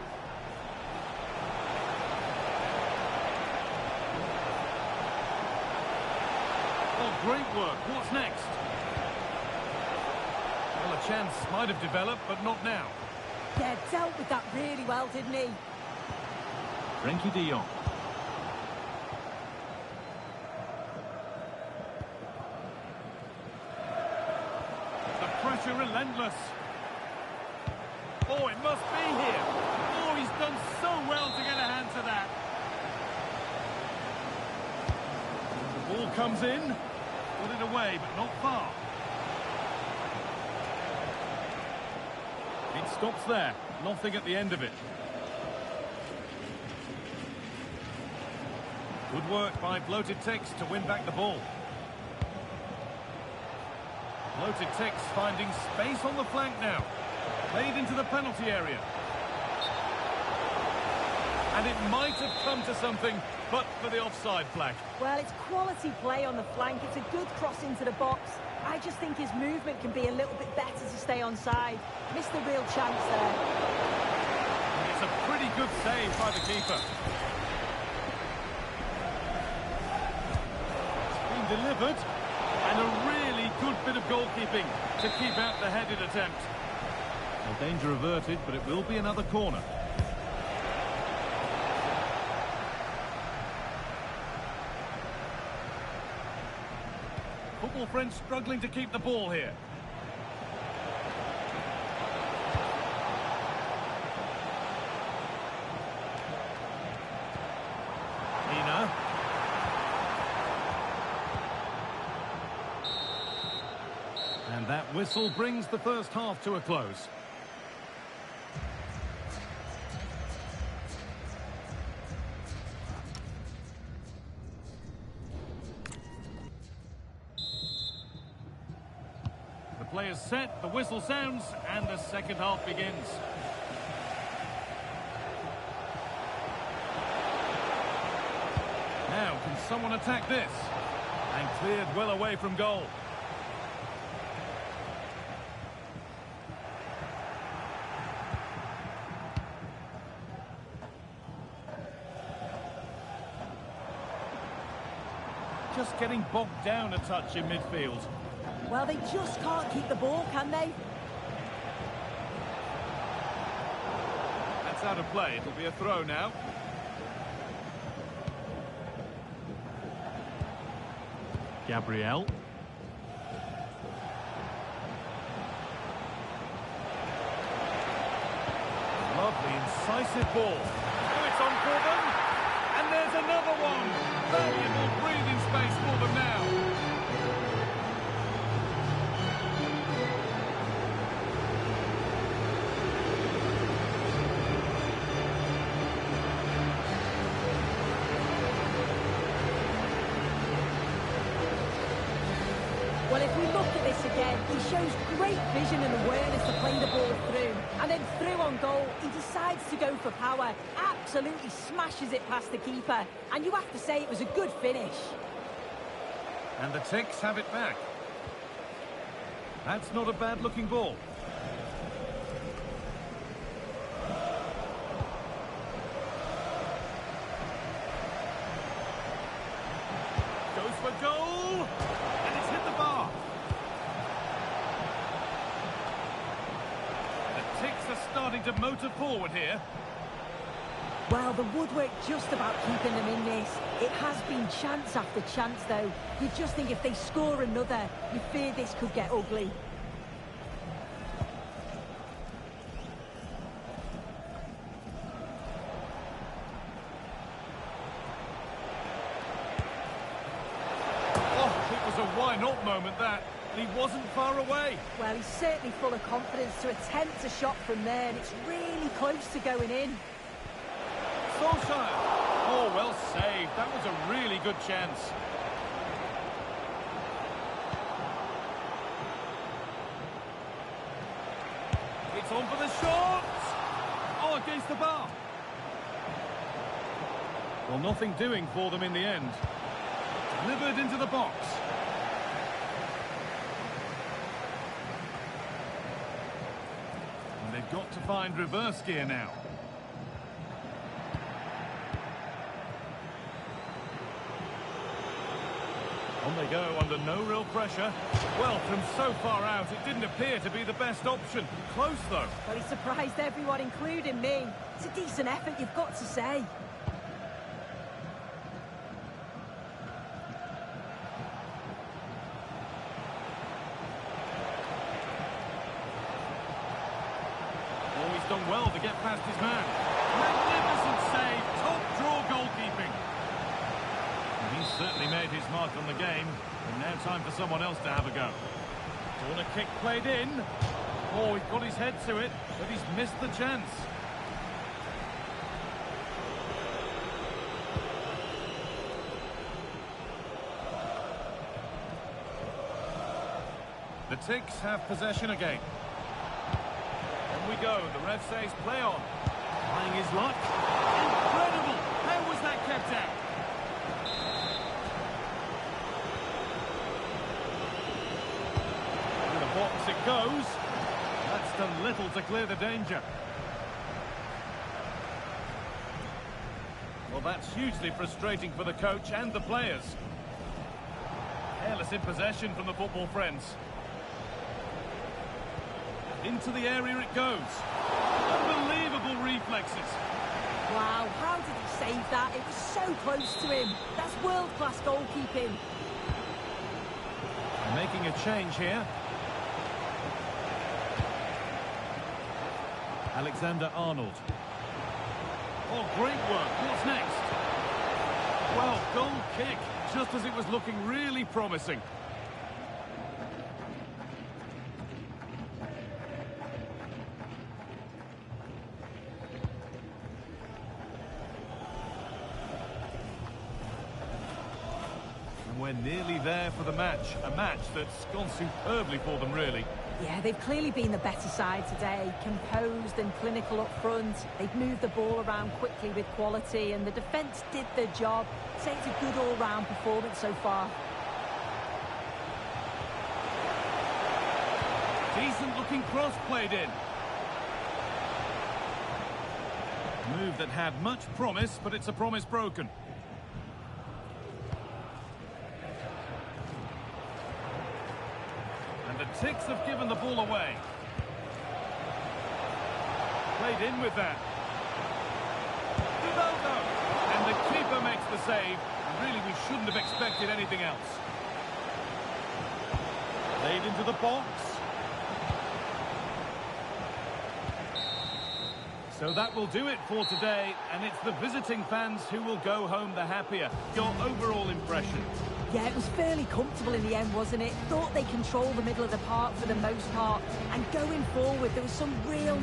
Oh, great work. What's next? Well, a chance might have developed, but not now. Yeah, dealt with that really well, didn't he? Frankie de Jong. The pressure relentless. Oh, it must be here. Oh, he's done so well to get a hand to that. The ball comes in. Put it away, but not far. It stops there. Nothing at the end of it. Good work by Bloated Ticks to win back the ball. Bloated Ticks finding space on the flank now. Played into the penalty area. And it might have come to something, but for the offside flag. Well, it's quality play on the flank. It's a good cross into the box. I just think his movement can be a little bit better to stay onside. Missed a real chance there. It's a pretty good save by the keeper. It's been delivered. And a really good bit of goalkeeping to keep out the headed attempt. Well, danger averted, but it will be another corner. football friends struggling to keep the ball here. And that whistle brings the first half to a close. The players set, the whistle sounds, and the second half begins. Now, can someone attack this? And cleared well away from goal. Just getting bogged down a touch in midfield. Well, they just can't keep the ball, can they? That's out of play. It'll be a throw now. Gabriel. Lovely, incisive ball. Oh, it's on for them. And there's another one. Valuable breathing space for them now. Well, if we look at this again, he shows great vision and awareness to play the ball through. And then through on goal, he decides to go for power. Absolutely smashes it past the keeper. And you have to say it was a good finish. And the Ticks have it back. That's not a bad-looking ball. Goes for goal! And it's hit the bar. The Ticks are starting to motor forward here. Well, the woodwork just about keeping them in this. It has been chance after chance, though. You just think if they score another, you fear this could get ugly. Oh, it was a why-not moment, that. And he wasn't far away. Well, he's certainly full of confidence to attempt a shot from there, and it's really close to going in. Solskjaer. Oh, well saved. That was a really good chance. It's on for the shot. Oh, against the bar. Well, nothing doing for them in the end. Delivered into the box. And they've got to find reverse gear now. On they go under no real pressure. Well, from so far out, it didn't appear to be the best option. Close, though. Well, he surprised everyone, including me. It's a decent effort, you've got to say. Oh, he's done well to get past his man. Magnificent save. Top draw goalkeeping. He's certainly made his mark on the game, and now time for someone else to have a go. Corner kick played in. Oh, he's got his head to it, but he's missed the chance. The Ticks have possession again. On we go. The ref says play on. Trying his luck. Incredible! How was that kept out? Box it goes. That's done little to clear the danger. Well, that's hugely frustrating for the coach and the players. Careless in possession from the football friends. Into the area it goes. Unbelievable reflexes. Wow, how did he save that? It was so close to him. That's world-class goalkeeping. Making a change here. Alexander-Arnold. Oh, great work. What's next? Well, goal kick, just as it was looking really promising. And we're nearly there for the match. A match that's gone superbly for them, really. Yeah, they've clearly been the better side today, composed and clinical up front. They've moved the ball around quickly with quality, and the defence did their job. So it's a good all-round performance so far. Decent-looking cross played in. Move that had much promise, but it's a promise broken. And the Ticks have given the ball away. Played in with that. Ronaldo! And the keeper makes the save. Really, we shouldn't have expected anything else. Played into the box. So that will do it for today, and it's the visiting fans who will go home the happier. Your overall impression? Yeah, it was fairly comfortable in the end, wasn't it? Thought they controlled the middle of the park for the most part, and going forward, there was some real...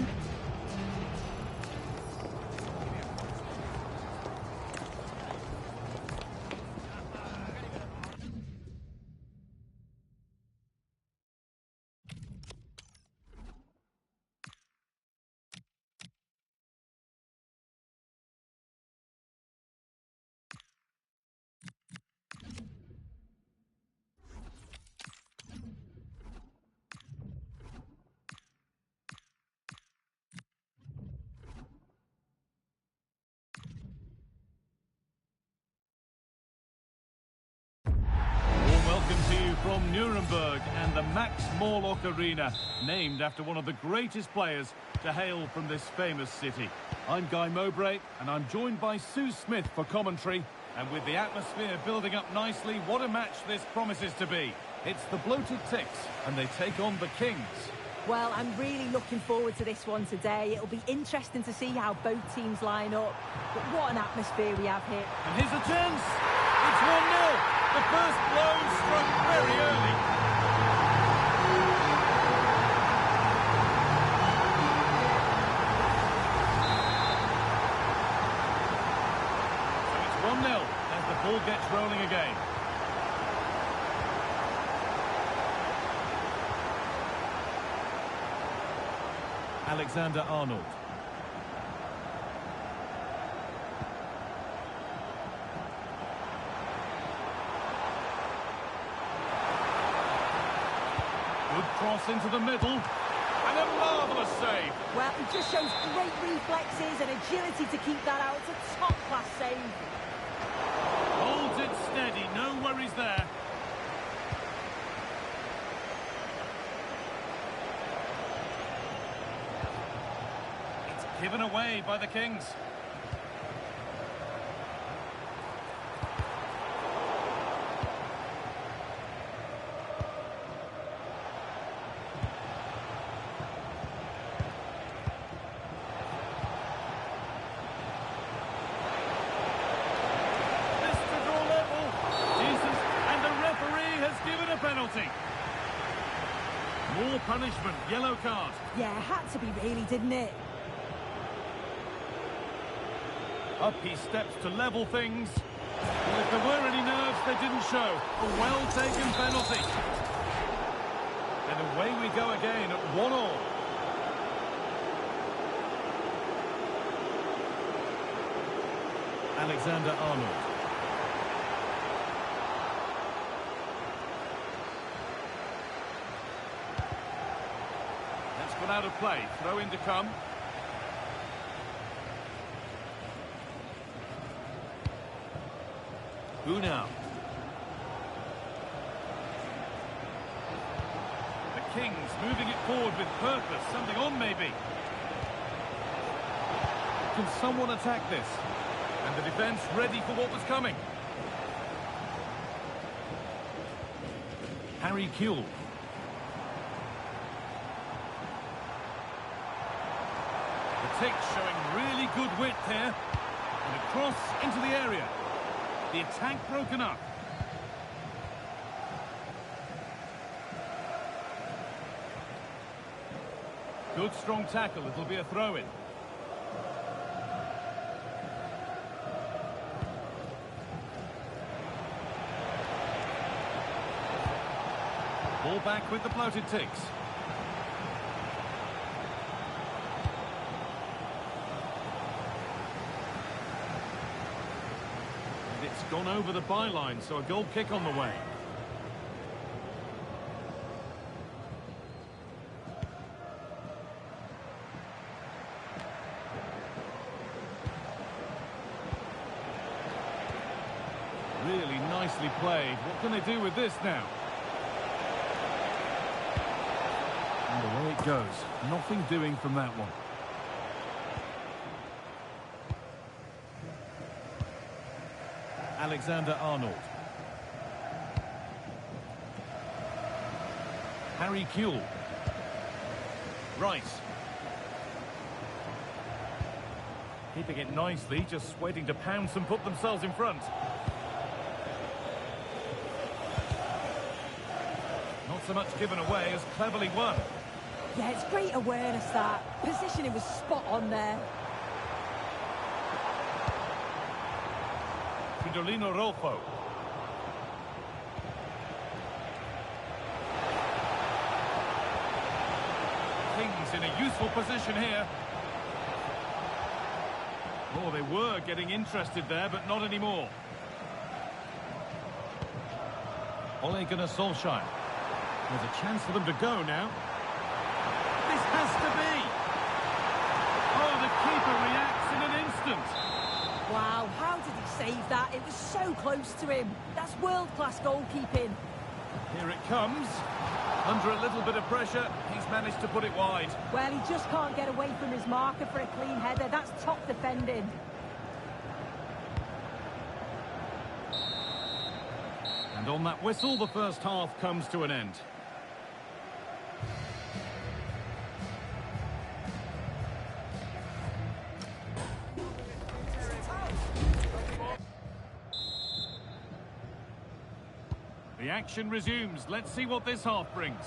Welcome to you from Nuremberg and the Max Morlock Arena, named after one of the greatest players to hail from this famous city. I'm Guy Mowbray, and I'm joined by Sue Smith for commentary. And with the atmosphere building up nicely, what a match this promises to be. It's the bloated Ticks, and they take on the Kings. Well, I'm really looking forward to this one today. It'll be interesting to see how both teams line up. But what an atmosphere we have here. And here's a chance! It's 1-0! The first blow struck very early. So it's 1-0 as the ball gets rolling again. Alexander-Arnold. Good cross into the middle. And a marvellous save. Well, he just shows great reflexes and agility to keep that out. It's a top-class save. Holds it steady, no worries there. It's given away by the Kings. Penalty. More punishment, yellow card. Yeah, it had to be really, didn't it? Up he steps to level things. Well, if there were any nerves, they didn't show. A well-taken penalty. And away we go again at 1-1. Alexander-Arnold. Out of play, throw in to come. Who now? The Kings moving it forward with purpose, something on maybe. Can someone attack this? And the defence ready for what was coming. Harry Kewell. The tick showing really good width here. And a cross into the area. The attack broken up. Good strong tackle. It'll be a throw-in. Ball back with the floated ticks. And it's gone over the byline, so a goal kick on the way. Really nicely played. What can they do with this now? And away it goes. Nothing doing from that one. Alexander-Arnold. Harry Kewell. Rice. Keeping it nicely, just waiting to pounce and put themselves in front. Not so much given away as cleverly won. Yeah, it's great awareness, that. Positioning was spot on there. Fridolino Rolfo. Kings in a useful position here. Oh, they were getting interested there, but not anymore. Ole Gunnar Solskjaer. There's a chance for them to go now. This has to be. Oh, the keeper reacts in an instant. Wow, how did he save that? It was so close to him. That's world-class goalkeeping. Here it comes. Under a little bit of pressure, he's managed to put it wide. Well, he just can't get away from his marker for a clean header. That's top defending. And on that whistle, the first half comes to an end. The action resumes. Let's see what this half brings.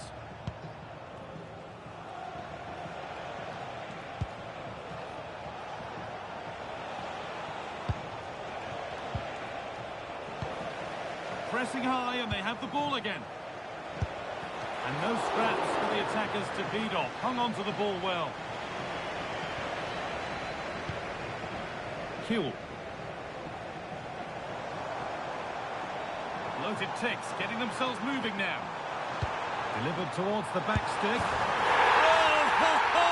Pressing high, and they have the ball again. And no scraps for the attackers to feed off. Hung on to the ball well. Kewell. Loaded ticks, getting themselves moving now. Delivered towards the back stick. Oh, ho, ho!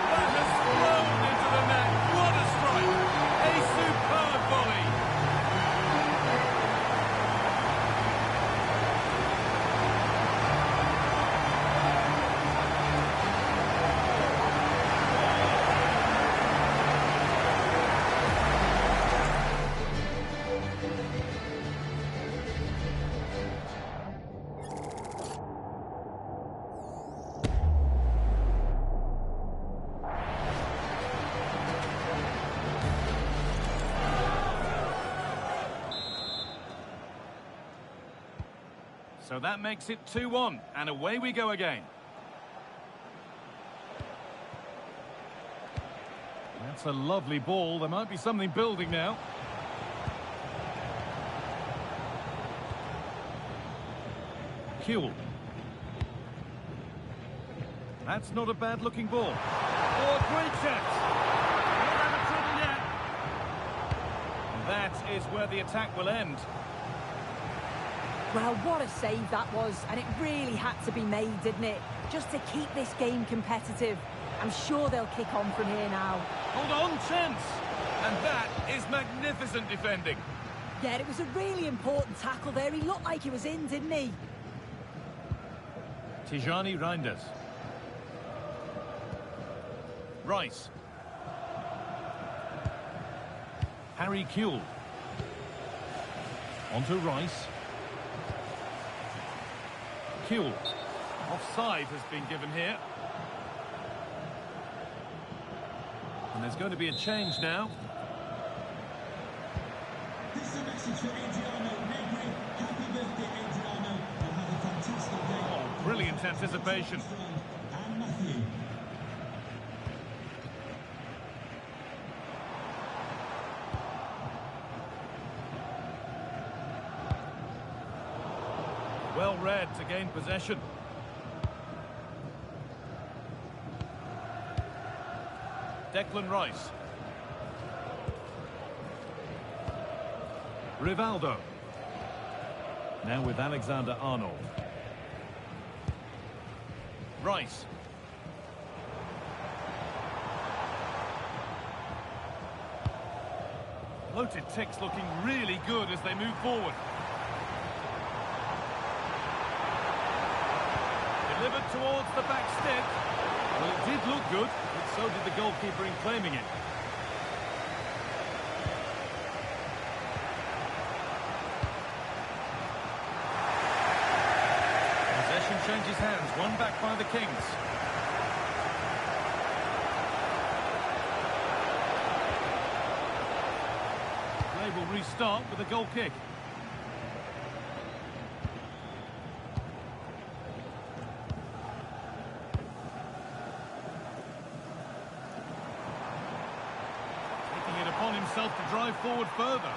That has flown into the net. What a strike! A superb volley. So that makes it 2-1, and away we go again. That's a lovely ball. There might be something building now. Kewell. That's not a bad-looking ball. Oh, great chance. Not out of trouble yet. And that is where the attack will end. Well, what a save that was, and it really had to be made, didn't it? Just to keep this game competitive. I'm sure they'll kick on from here now. Hold on, chance! And that is magnificent defending. Yeah, it was a really important tackle there. He looked like he was in, didn't he? Tijani Reinders. Rice. Harry Kewell. On to Rice. ridicule. Offside has been given here. And there's going to be a change now. This is a message for Adriano Negri. Happy birthday, Adriano. And have a fantastic day. Oh, brilliant anticipation. And Matthew. Well read to gain possession. Declan Rice. Rivaldo. Now with Alexander-Arnold. Rice. Loaded ticks looking really good as they move forward. Delivered towards the back stick. Well, it did look good, but so did the goalkeeper in claiming it. Possession changes hands, won back by the Kings. Play will restart with a goal kick. Himself to drive forward further.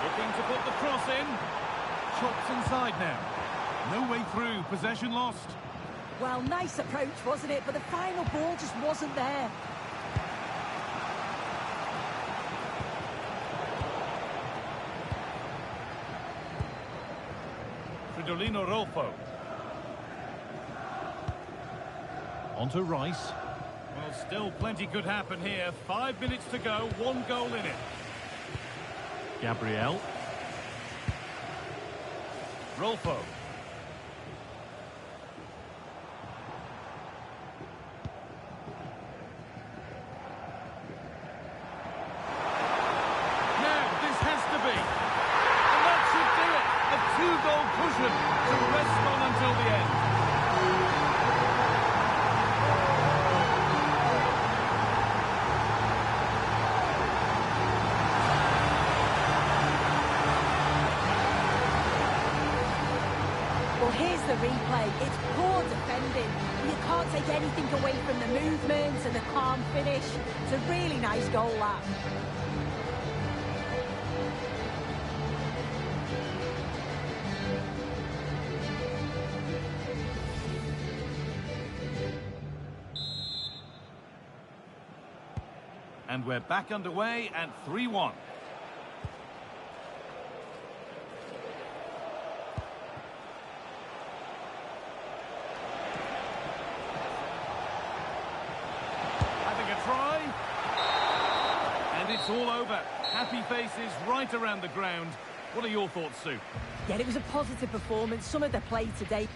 Looking to put the cross in. Chops inside now. No way through. Possession lost. Well, nice approach, wasn't it? But the final ball just wasn't there. Fridolino Rolfo. Onto Rice. Well, still plenty could happen here. 5 minutes to go, 1 goal in it. Gabriel. Rolfo. Now, this has to be. And that should do it. A 2-goal cushion to rest on until the end. Well, here's the replay. It's poor defending. You can't take anything away from the movement and the calm finish. It's a really nice goal, that. And we're back underway at 3-1. Try. And it's all over. Happy faces right around the ground. What are your thoughts, Sue? Yeah, it was a positive performance. Some of the play today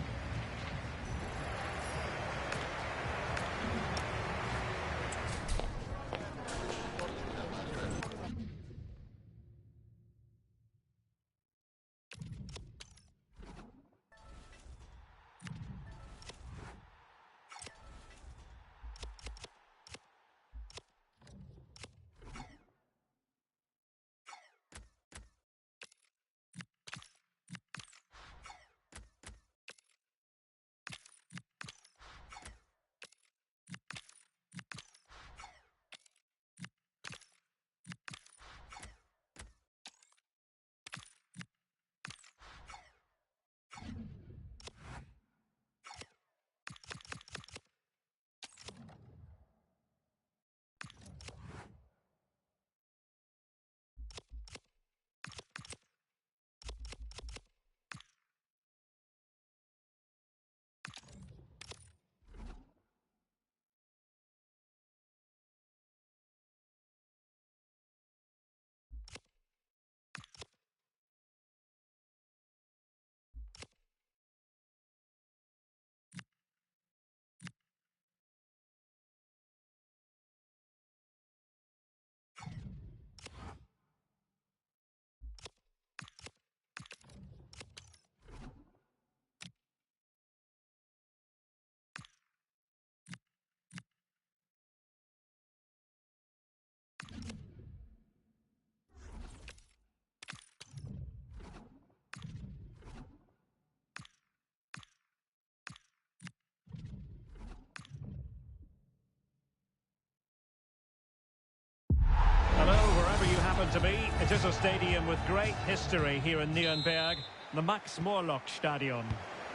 to be. It is a stadium with great history here in Nuremberg, the Max Morlock Stadion.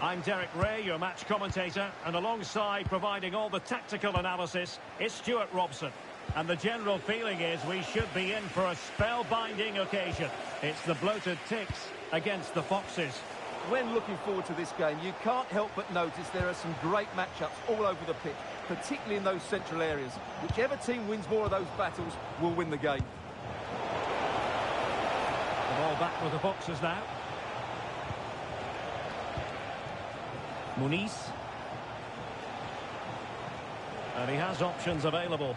I'm Derek Ray, your match commentator, and alongside providing all the tactical analysis is Stuart Robson. And the general feeling is we should be in for a spellbinding occasion. It's the bloated Ticks against the Foxes. When looking forward to this game, you can't help but notice there are some great matchups all over the pitch, particularly in those central areas. Whichever team wins more of those battles will win the game. The ball back with the Foxes now. Muniz. And he has options available.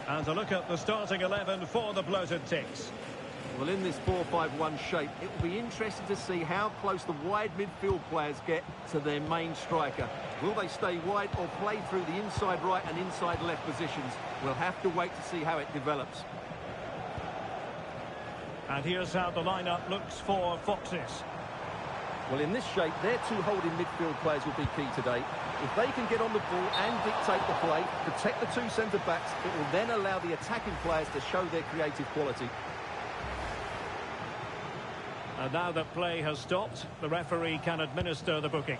And a look at the starting 11 for the bloated Ticks. Well, in this 4-5-1 shape, it will be interesting to see how close the wide midfield players get to their main striker. Will they stay wide or play through the inside right and inside left positions? We'll have to wait to see how it develops. And here's how the lineup looks for Foxes. Well, in this shape, their two holding midfield players will be key today. If they can get on the ball and dictate the play, protect the two centre-backs, it will then allow the attacking players to show their creative quality. And now that play has stopped, the referee can administer the booking.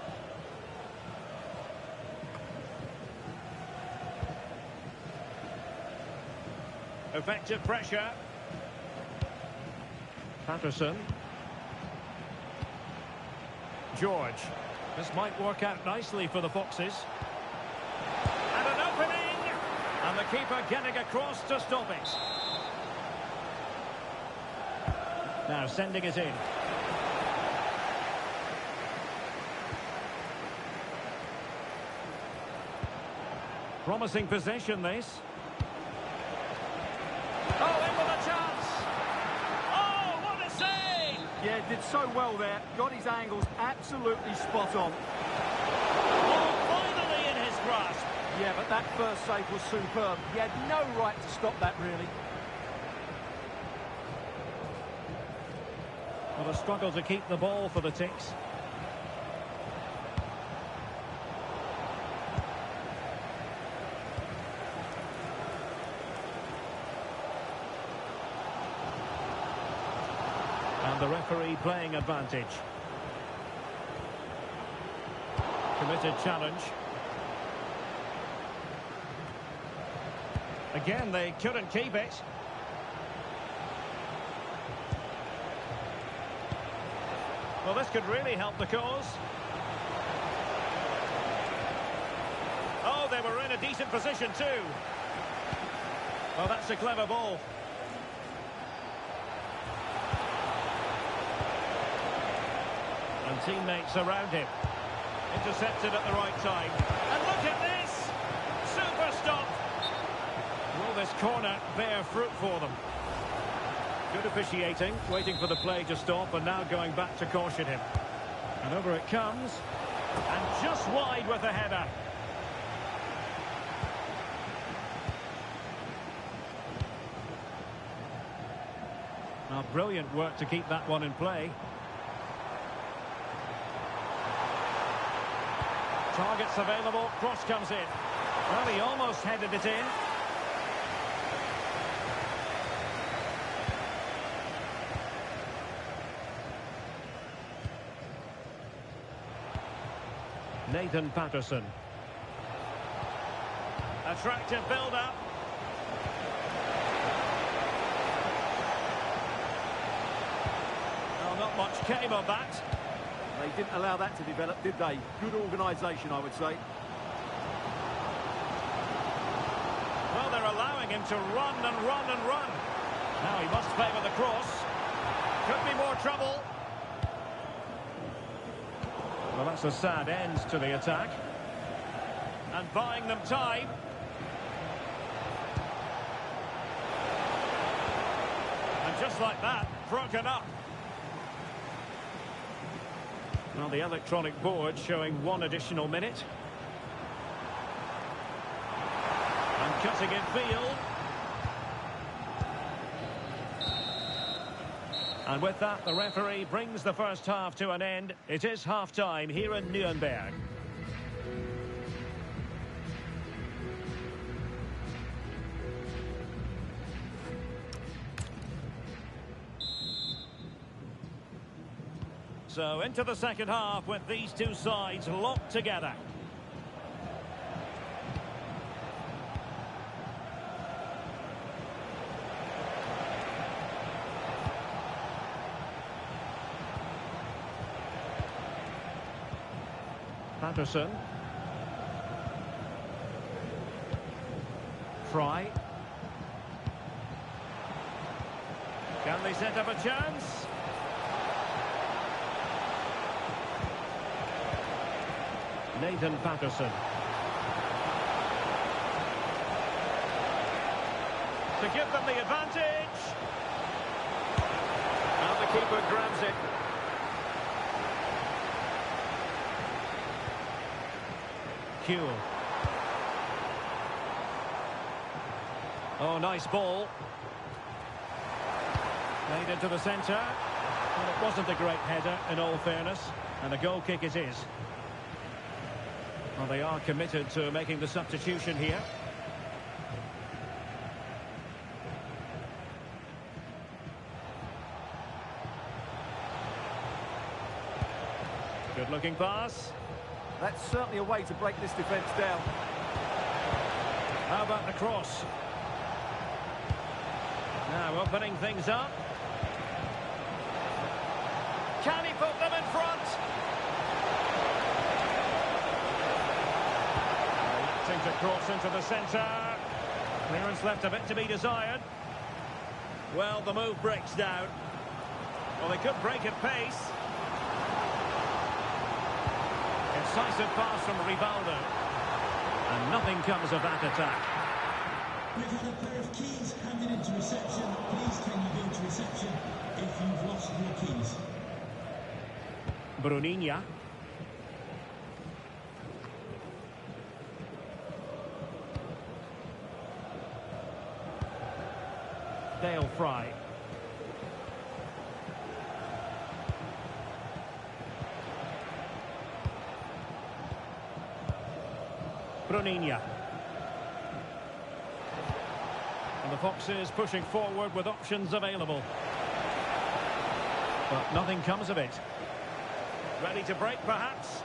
Effective pressure. Patterson. George. This might work out nicely for the Foxes. And an opening! And the keeper getting across to stop it. Now sending it in. Promising possession, this. Oh, in with a chance! Oh, what a save! Yeah, did so well there. Got his angles absolutely spot on. Oh, finally in his grasp. Yeah, but that first save was superb. He had no right to stop that, really. Well, a struggle to keep the ball for the Ticks. And the referee playing advantage. Committed challenge. Again, they couldn't keep it. Well, this could really help the cause. Oh, they were in a decent position too. Well, that's a clever ball. And teammates around him. Intercepted at the right time. And look at this! Super stop! Will this corner bear fruit for them? Good officiating, waiting for the play to stop and now going back to caution him. And over it comes. And just wide with the header. Now, brilliant work to keep that one in play. Targets available, cross comes in. Well, he almost headed it in. Nathan Patterson. Attractive build-up. Well, not much came of that. They didn't allow that to develop, did they? Good organisation, I would say. Well, they're allowing him to run and run and run. Now he must favour the cross. Could be more trouble. Well, that's a sad end to the attack. And buying them time. And just like that, broken up. Well, the electronic board showing one additional minute. And cutting in field. And with that, the referee brings the first half to an end. It is half-time here in Nuremberg. So into the second half with these two sides locked together. Patterson. Fry. Can they set up a chance? Nathan Patterson. To give them the advantage. And the keeper grabs it. Kuhl. Oh, nice ball. Played into the centre. Well, it wasn't a great header, in all fairness. And a goal kick it is. Well, they are committed to making the substitution here. Good-looking pass. That's certainly a way to break this defence down. How about the cross? Now opening things up. Can he put them in front? Electing to cross into the centre. Clearance left a bit to be desired. Well, the move breaks down. Well, they could break at pace. Incisive pass from Rivaldo. And nothing comes of that attack. We've had a pair of keys handed into reception. Please can you go to reception if you've lost your keys? Bruninha. Dale Fry. Bruninha. And the Foxes pushing forward with options available. But nothing comes of it. Ready to break, perhaps?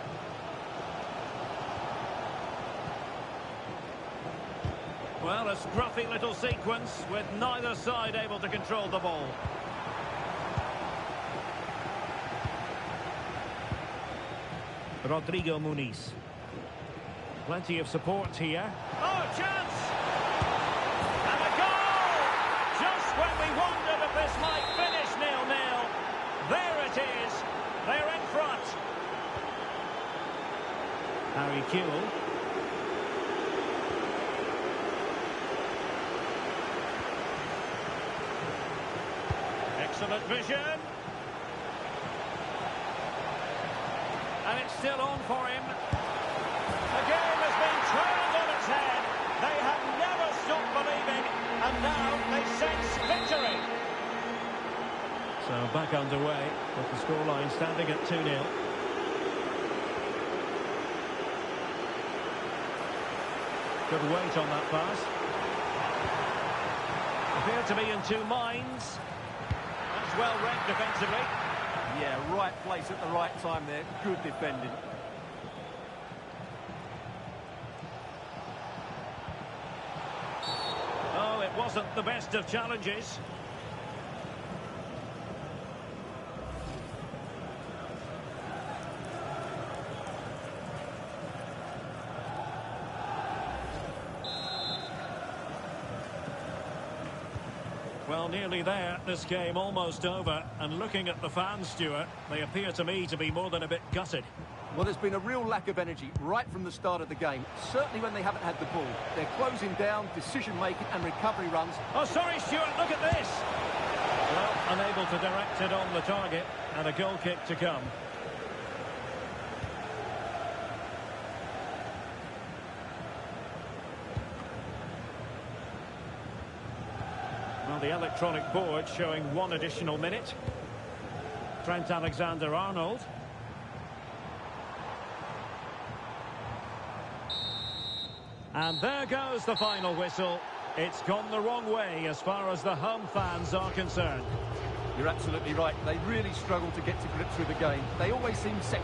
Well, a scruffy little sequence with neither side able to control the ball. Rodrigo Muniz. Plenty of support here. Oh, chance! And a goal! Just when we wondered if this might finish 0-0. There it is. They're in front. Harry Kuhl. Excellent vision. And it's still on for him. The game has been turned on its head. They have never stopped believing, and now they sense victory. So back underway with the scoreline standing at 2-0. Good weight on that pass. Appear to be in two minds. That's well read defensively. Yeah, right place at the right time there. Good defending. Oh, it wasn't the best of challenges. Well, nearly there. This game almost over. And looking at the fans, Stuart, they appear to me to be more than a bit gutted. Well, there's been a real lack of energy right from the start of the game. Certainly when they haven't had the ball. They're closing down, decision-making and recovery runs. Oh, sorry, Stuart, look at this. Well, unable to direct it on the target. And a goal kick to come. Well, the electronic board showing one additional minute. Trent Alexander-Arnold. And there goes the final whistle. It's gone the wrong way as far as the home fans are concerned. You're absolutely right. They really struggle to get to grips with the game. They always seem set.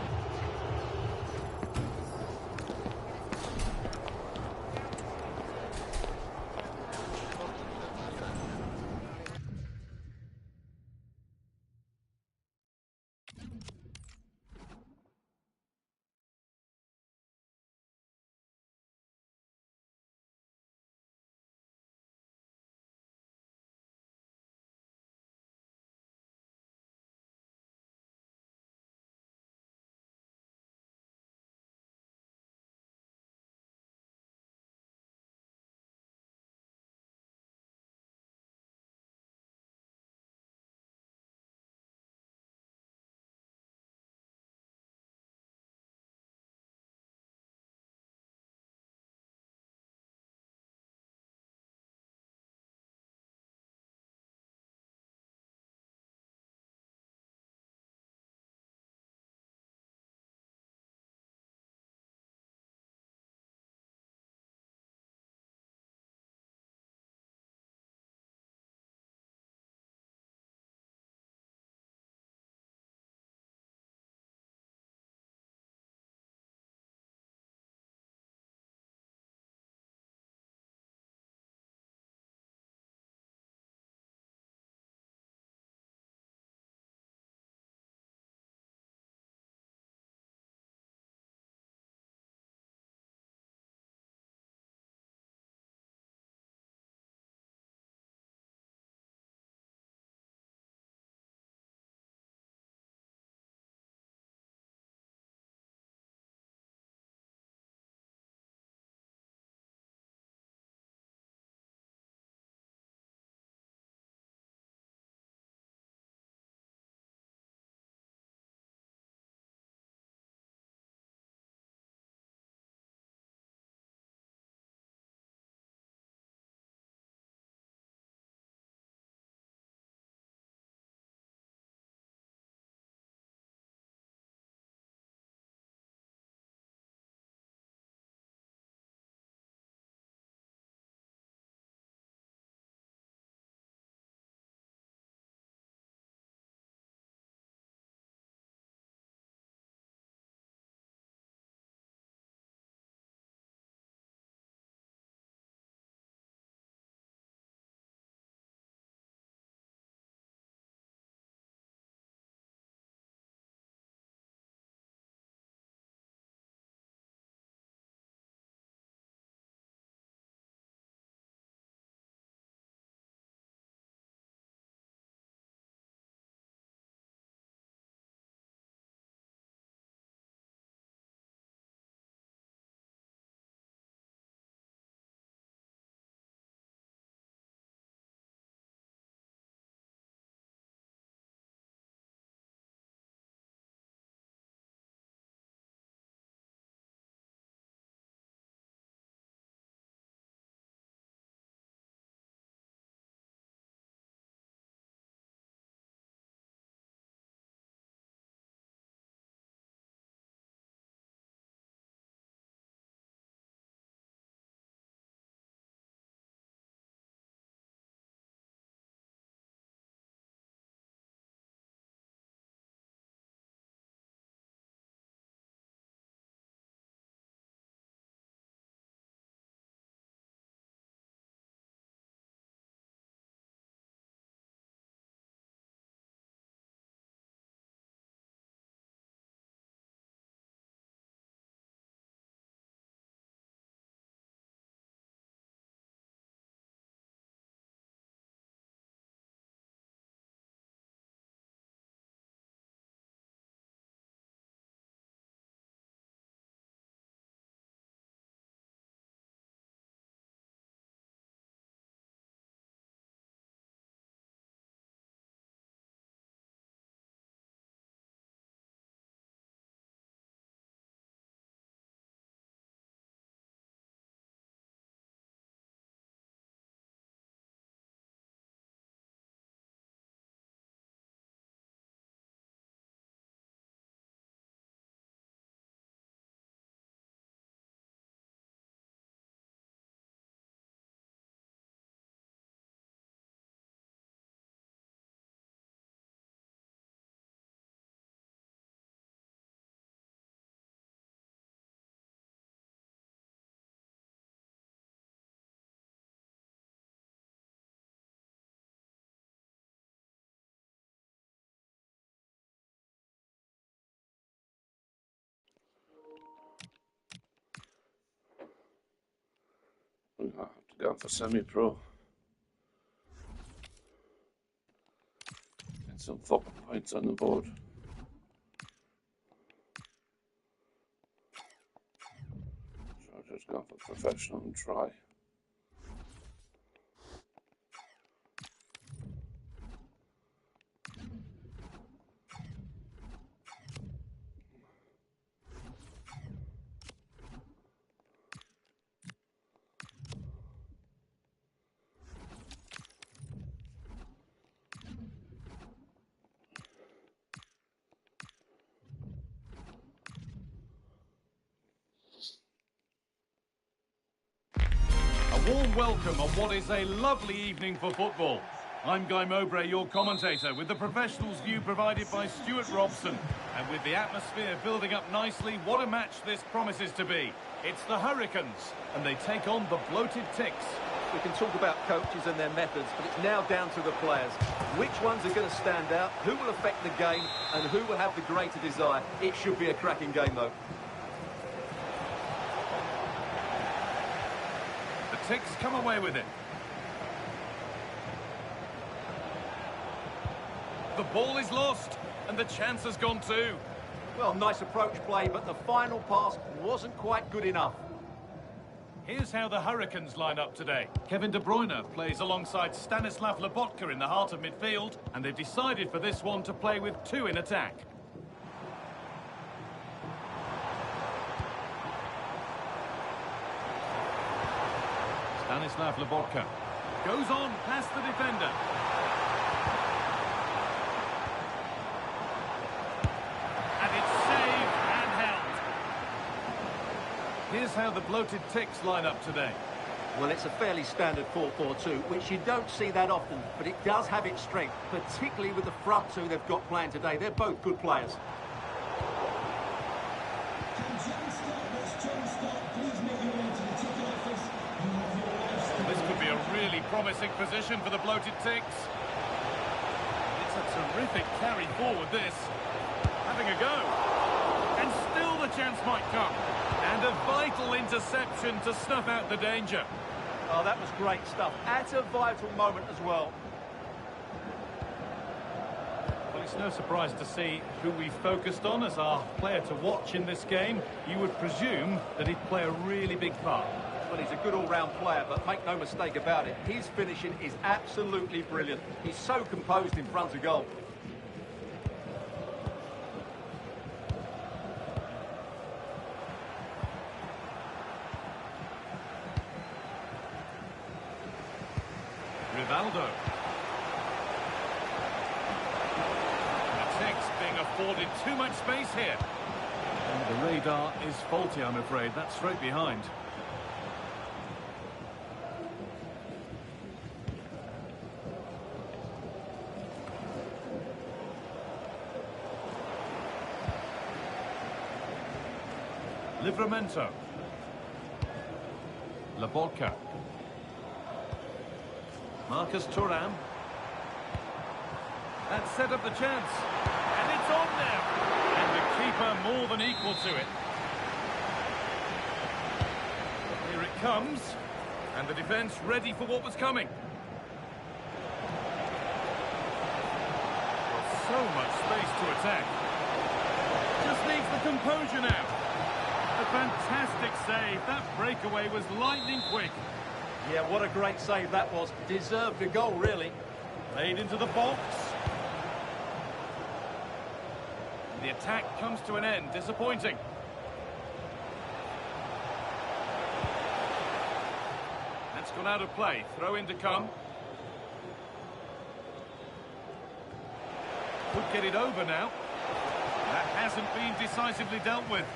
gone for semi-pro. Get some fucking points on the board. Charger's gone for professional and try. A warm welcome on what is a lovely evening for football. I'm Guy Mowbray, your commentator, with the professionals' view provided by Stuart Robson. And with the atmosphere building up nicely, what a match this promises to be. It's the Hurricanes, and they take on the Bloated Ticks. We can talk about coaches and their methods, but it's now down to the players. Which ones are going to stand out, who will affect the game, and who will have the greater desire. It should be a cracking game, though. The Ticks come away with it. The ball is lost, and the chance has gone too. Well, nice approach play, but the final pass wasn't quite good enough. Here's how the Hurricanes line up today. Kevin De Bruyne plays alongside Stanislav Lobotka in the heart of midfield, and they've decided for this one to play with two in attack. Stanislav Lobotka goes on past the defender. And it's saved and held. Here's how the Bloated Ticks line up today. Well, it's a fairly standard 4-4-2, which you don't see that often, but it does have its strength, particularly with the front two they've got playing today. They're both good players. This could be a really promising position for the Bloated Ticks. It's a terrific carry forward, this. Having a go. And still the chance might come. And a vital interception to snuff out the danger. Oh, that was great stuff. At a vital moment as well. Well, it's no surprise to see who we focused on as our player to watch in this game. You would presume that he'd play a really big part. Well, he's a good all-round player, but make no mistake about it, his finishing is absolutely brilliant. He's so composed in front of goal. Rivaldo. The Ticks being afforded too much space here. And the radar is faulty, I'm afraid. That's straight behind. Livramento. Lobotka. Marcus Thuram. That set up the chance. And it's on there. And the keeper more than equal to it. Here it comes. And the defence ready for what was coming. So much space to attack. Just needs the composure now. A fantastic save. That breakaway was lightning quick. Yeah, what a great save that was. Deserved a goal, really. Played into the box. The attack comes to an end. Disappointing. That's gone out of play. Throw in to come. Could get it over now. That hasn't been decisively dealt with.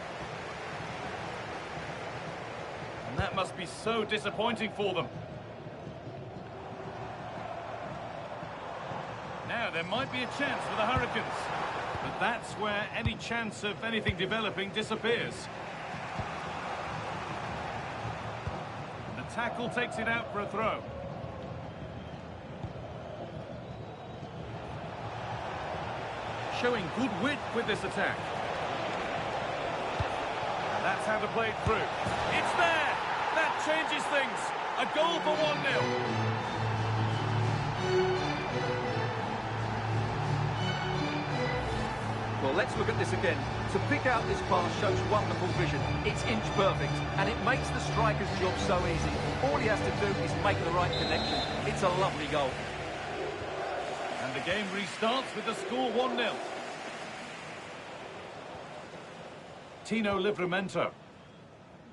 And that must be so disappointing for them. Now, there might be a chance for the Hurricanes. But that's where any chance of anything developing disappears. The tackle takes it out for a throw. Showing good wit with this attack. And that's how to play it through. It's there! That changes things. A goal for 1-0. Well, let's look at this again. To pick out this pass shows wonderful vision. It's inch perfect, and it makes the striker's job so easy. All he has to do is make the right connection. It's a lovely goal. And the game restarts with the score 1-0. Tino Livramento.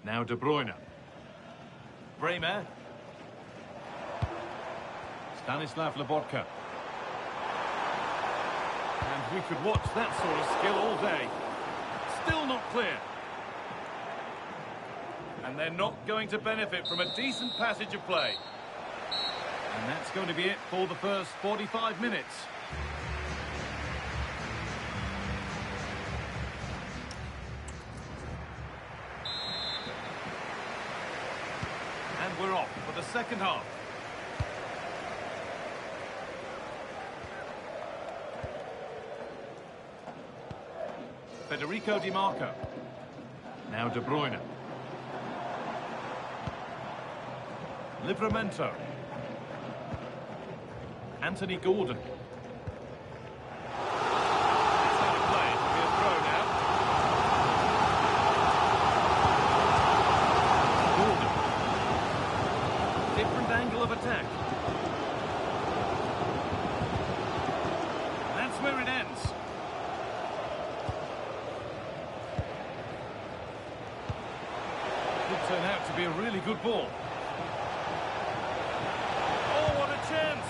Now De Bruyne. Bremer. Stanislav Lobotka. And we could watch that sort of skill all day. Still not clear. And they're not going to benefit from a decent passage of play. And that's going to be it for the first 45 minutes. And we're off for the second half. Federico Di Marco. Now De Bruyne. Livramento. Anthony Gordon. That's how to play. It'll be a throw now. Gordon. Different angle of attack. That's where it ends. Could turn out to be a really good ball. Oh, what a chance!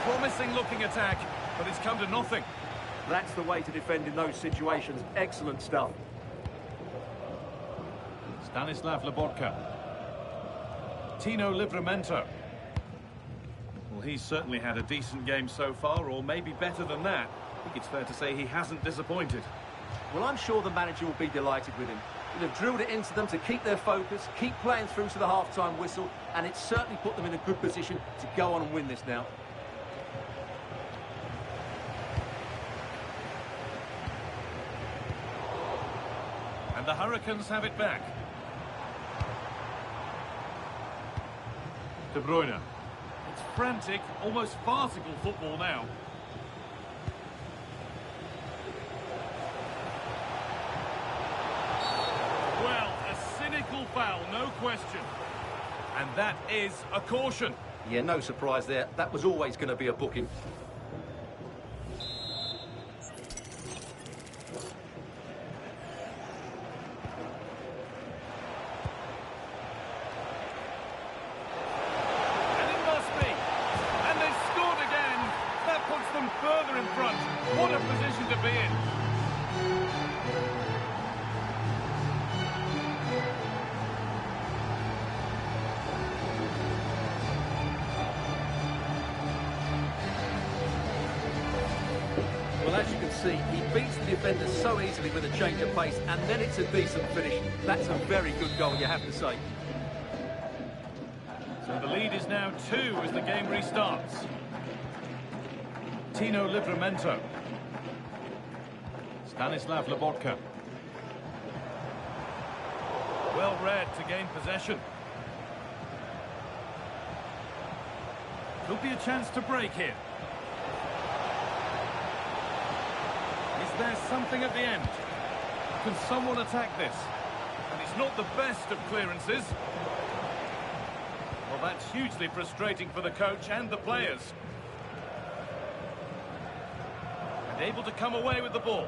Promising looking attack, but it's come to nothing. That's the way to defend in those situations. Excellent stuff. Stanislav Lobotka. Tino Livramento. Well, he's certainly had a decent game so far, or maybe better than that. I think it's fair to say he hasn't disappointed. Well, I'm sure the manager will be delighted with him. He'll have drilled it into them to keep their focus, keep playing through to the half-time whistle, and it's certainly put them in a good position to go on and win this now. And the Hurricanes have it back. De Bruyne. It's frantic, almost farcical football now. Well, a cynical foul, no question. And that is a caution. Yeah, no surprise there. That was always going to be a booking. And it must be. And they've scored again. That puts them further in front. What a position to be in. Well, as you can see, he beats the defender so easily with a change of pace, and then it's a decent finish. That's a very good goal, you have to say. So the lead is now 2 as the game restarts. Tino Livramento. Stanislav Lobotka. Well read to gain possession. Could be a chance to break here. Is there something at the end? Can someone attack this? And it's not the best of clearances. Well, that's hugely frustrating for the coach and the players. And able to come away with the ball.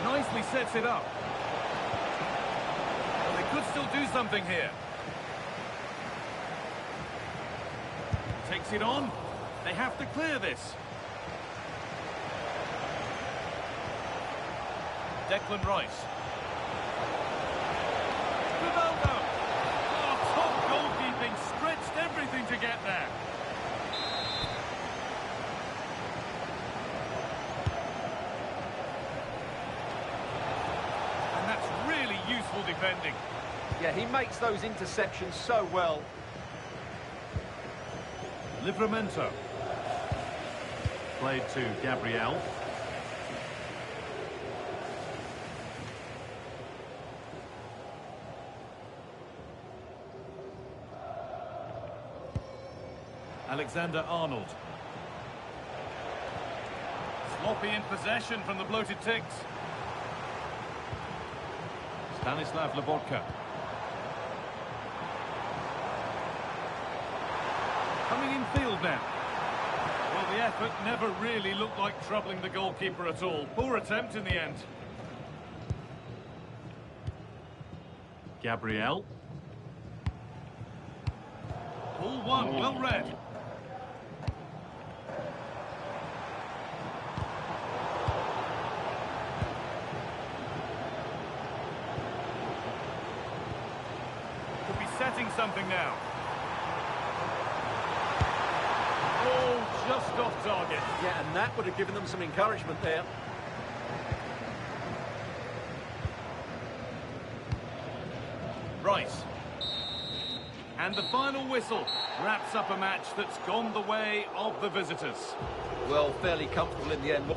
Nicely sets it up. Well, they could still do something here. Takes it on. They have to clear this. Declan Rice. Ronaldo. Oh, top goalkeeping. Stretched everything to get there. And that's really useful defending. Yeah, he makes those interceptions so well. Livramento. Played to Gabriel. Alexander-Arnold. Sloppy in possession from the bloated Tiggs. Stanislav Lobotka. Coming in field now. Well, the effort never really looked like troubling the goalkeeper at all. Poor attempt in the end. Gabriel. Ball one, well read. Could be setting something now. Oh, just off target. Yeah, and that would have given them some encouragement there. Rice. And the final whistle wraps up a match that's gone the way of the visitors. Well, fairly comfortable in the end.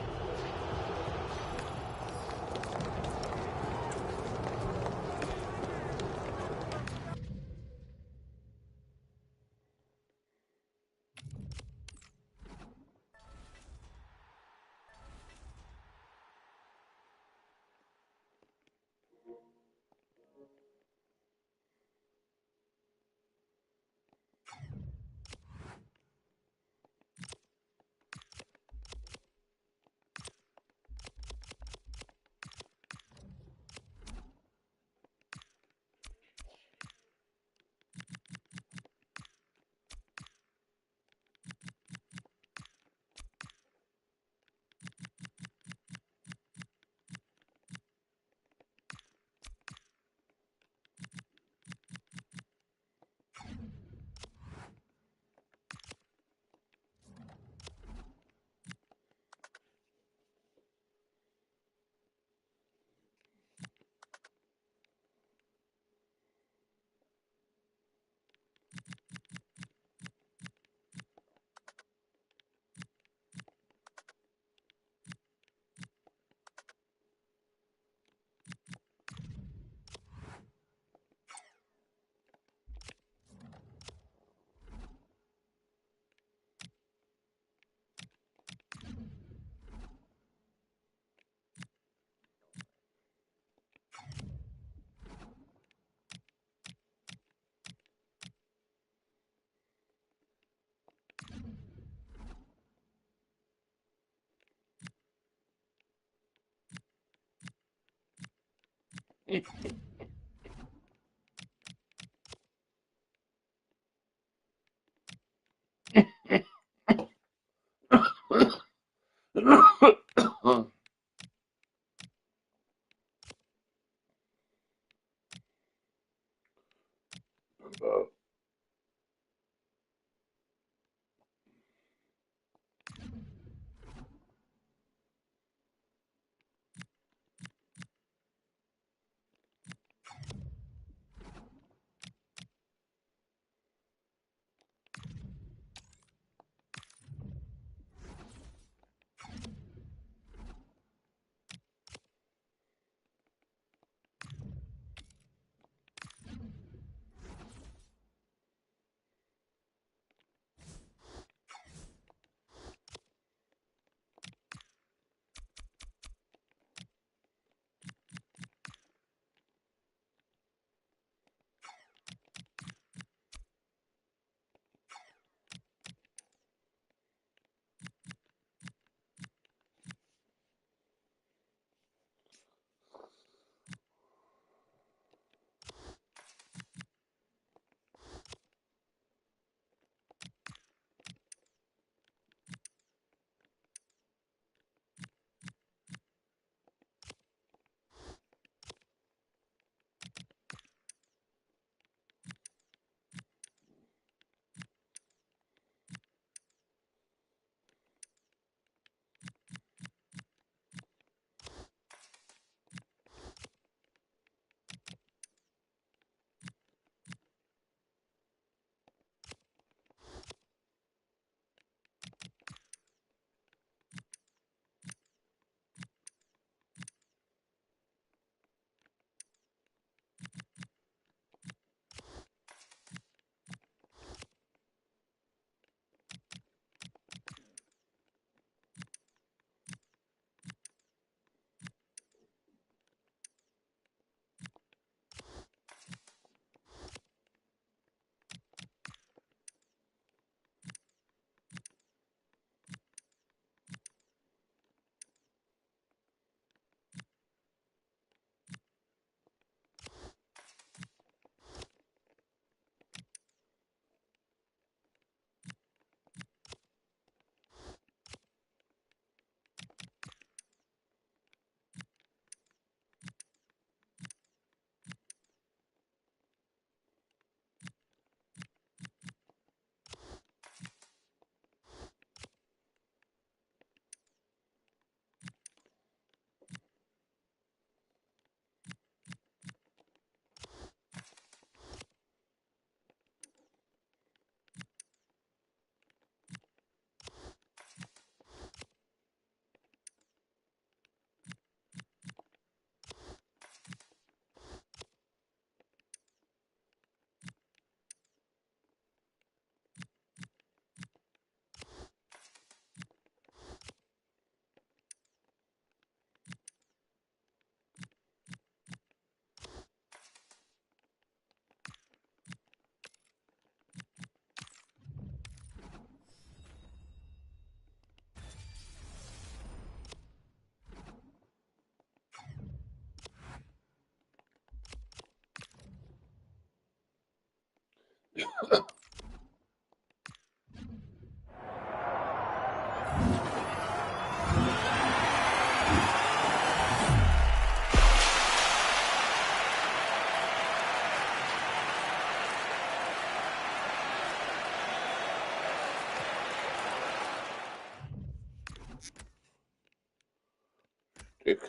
Dick.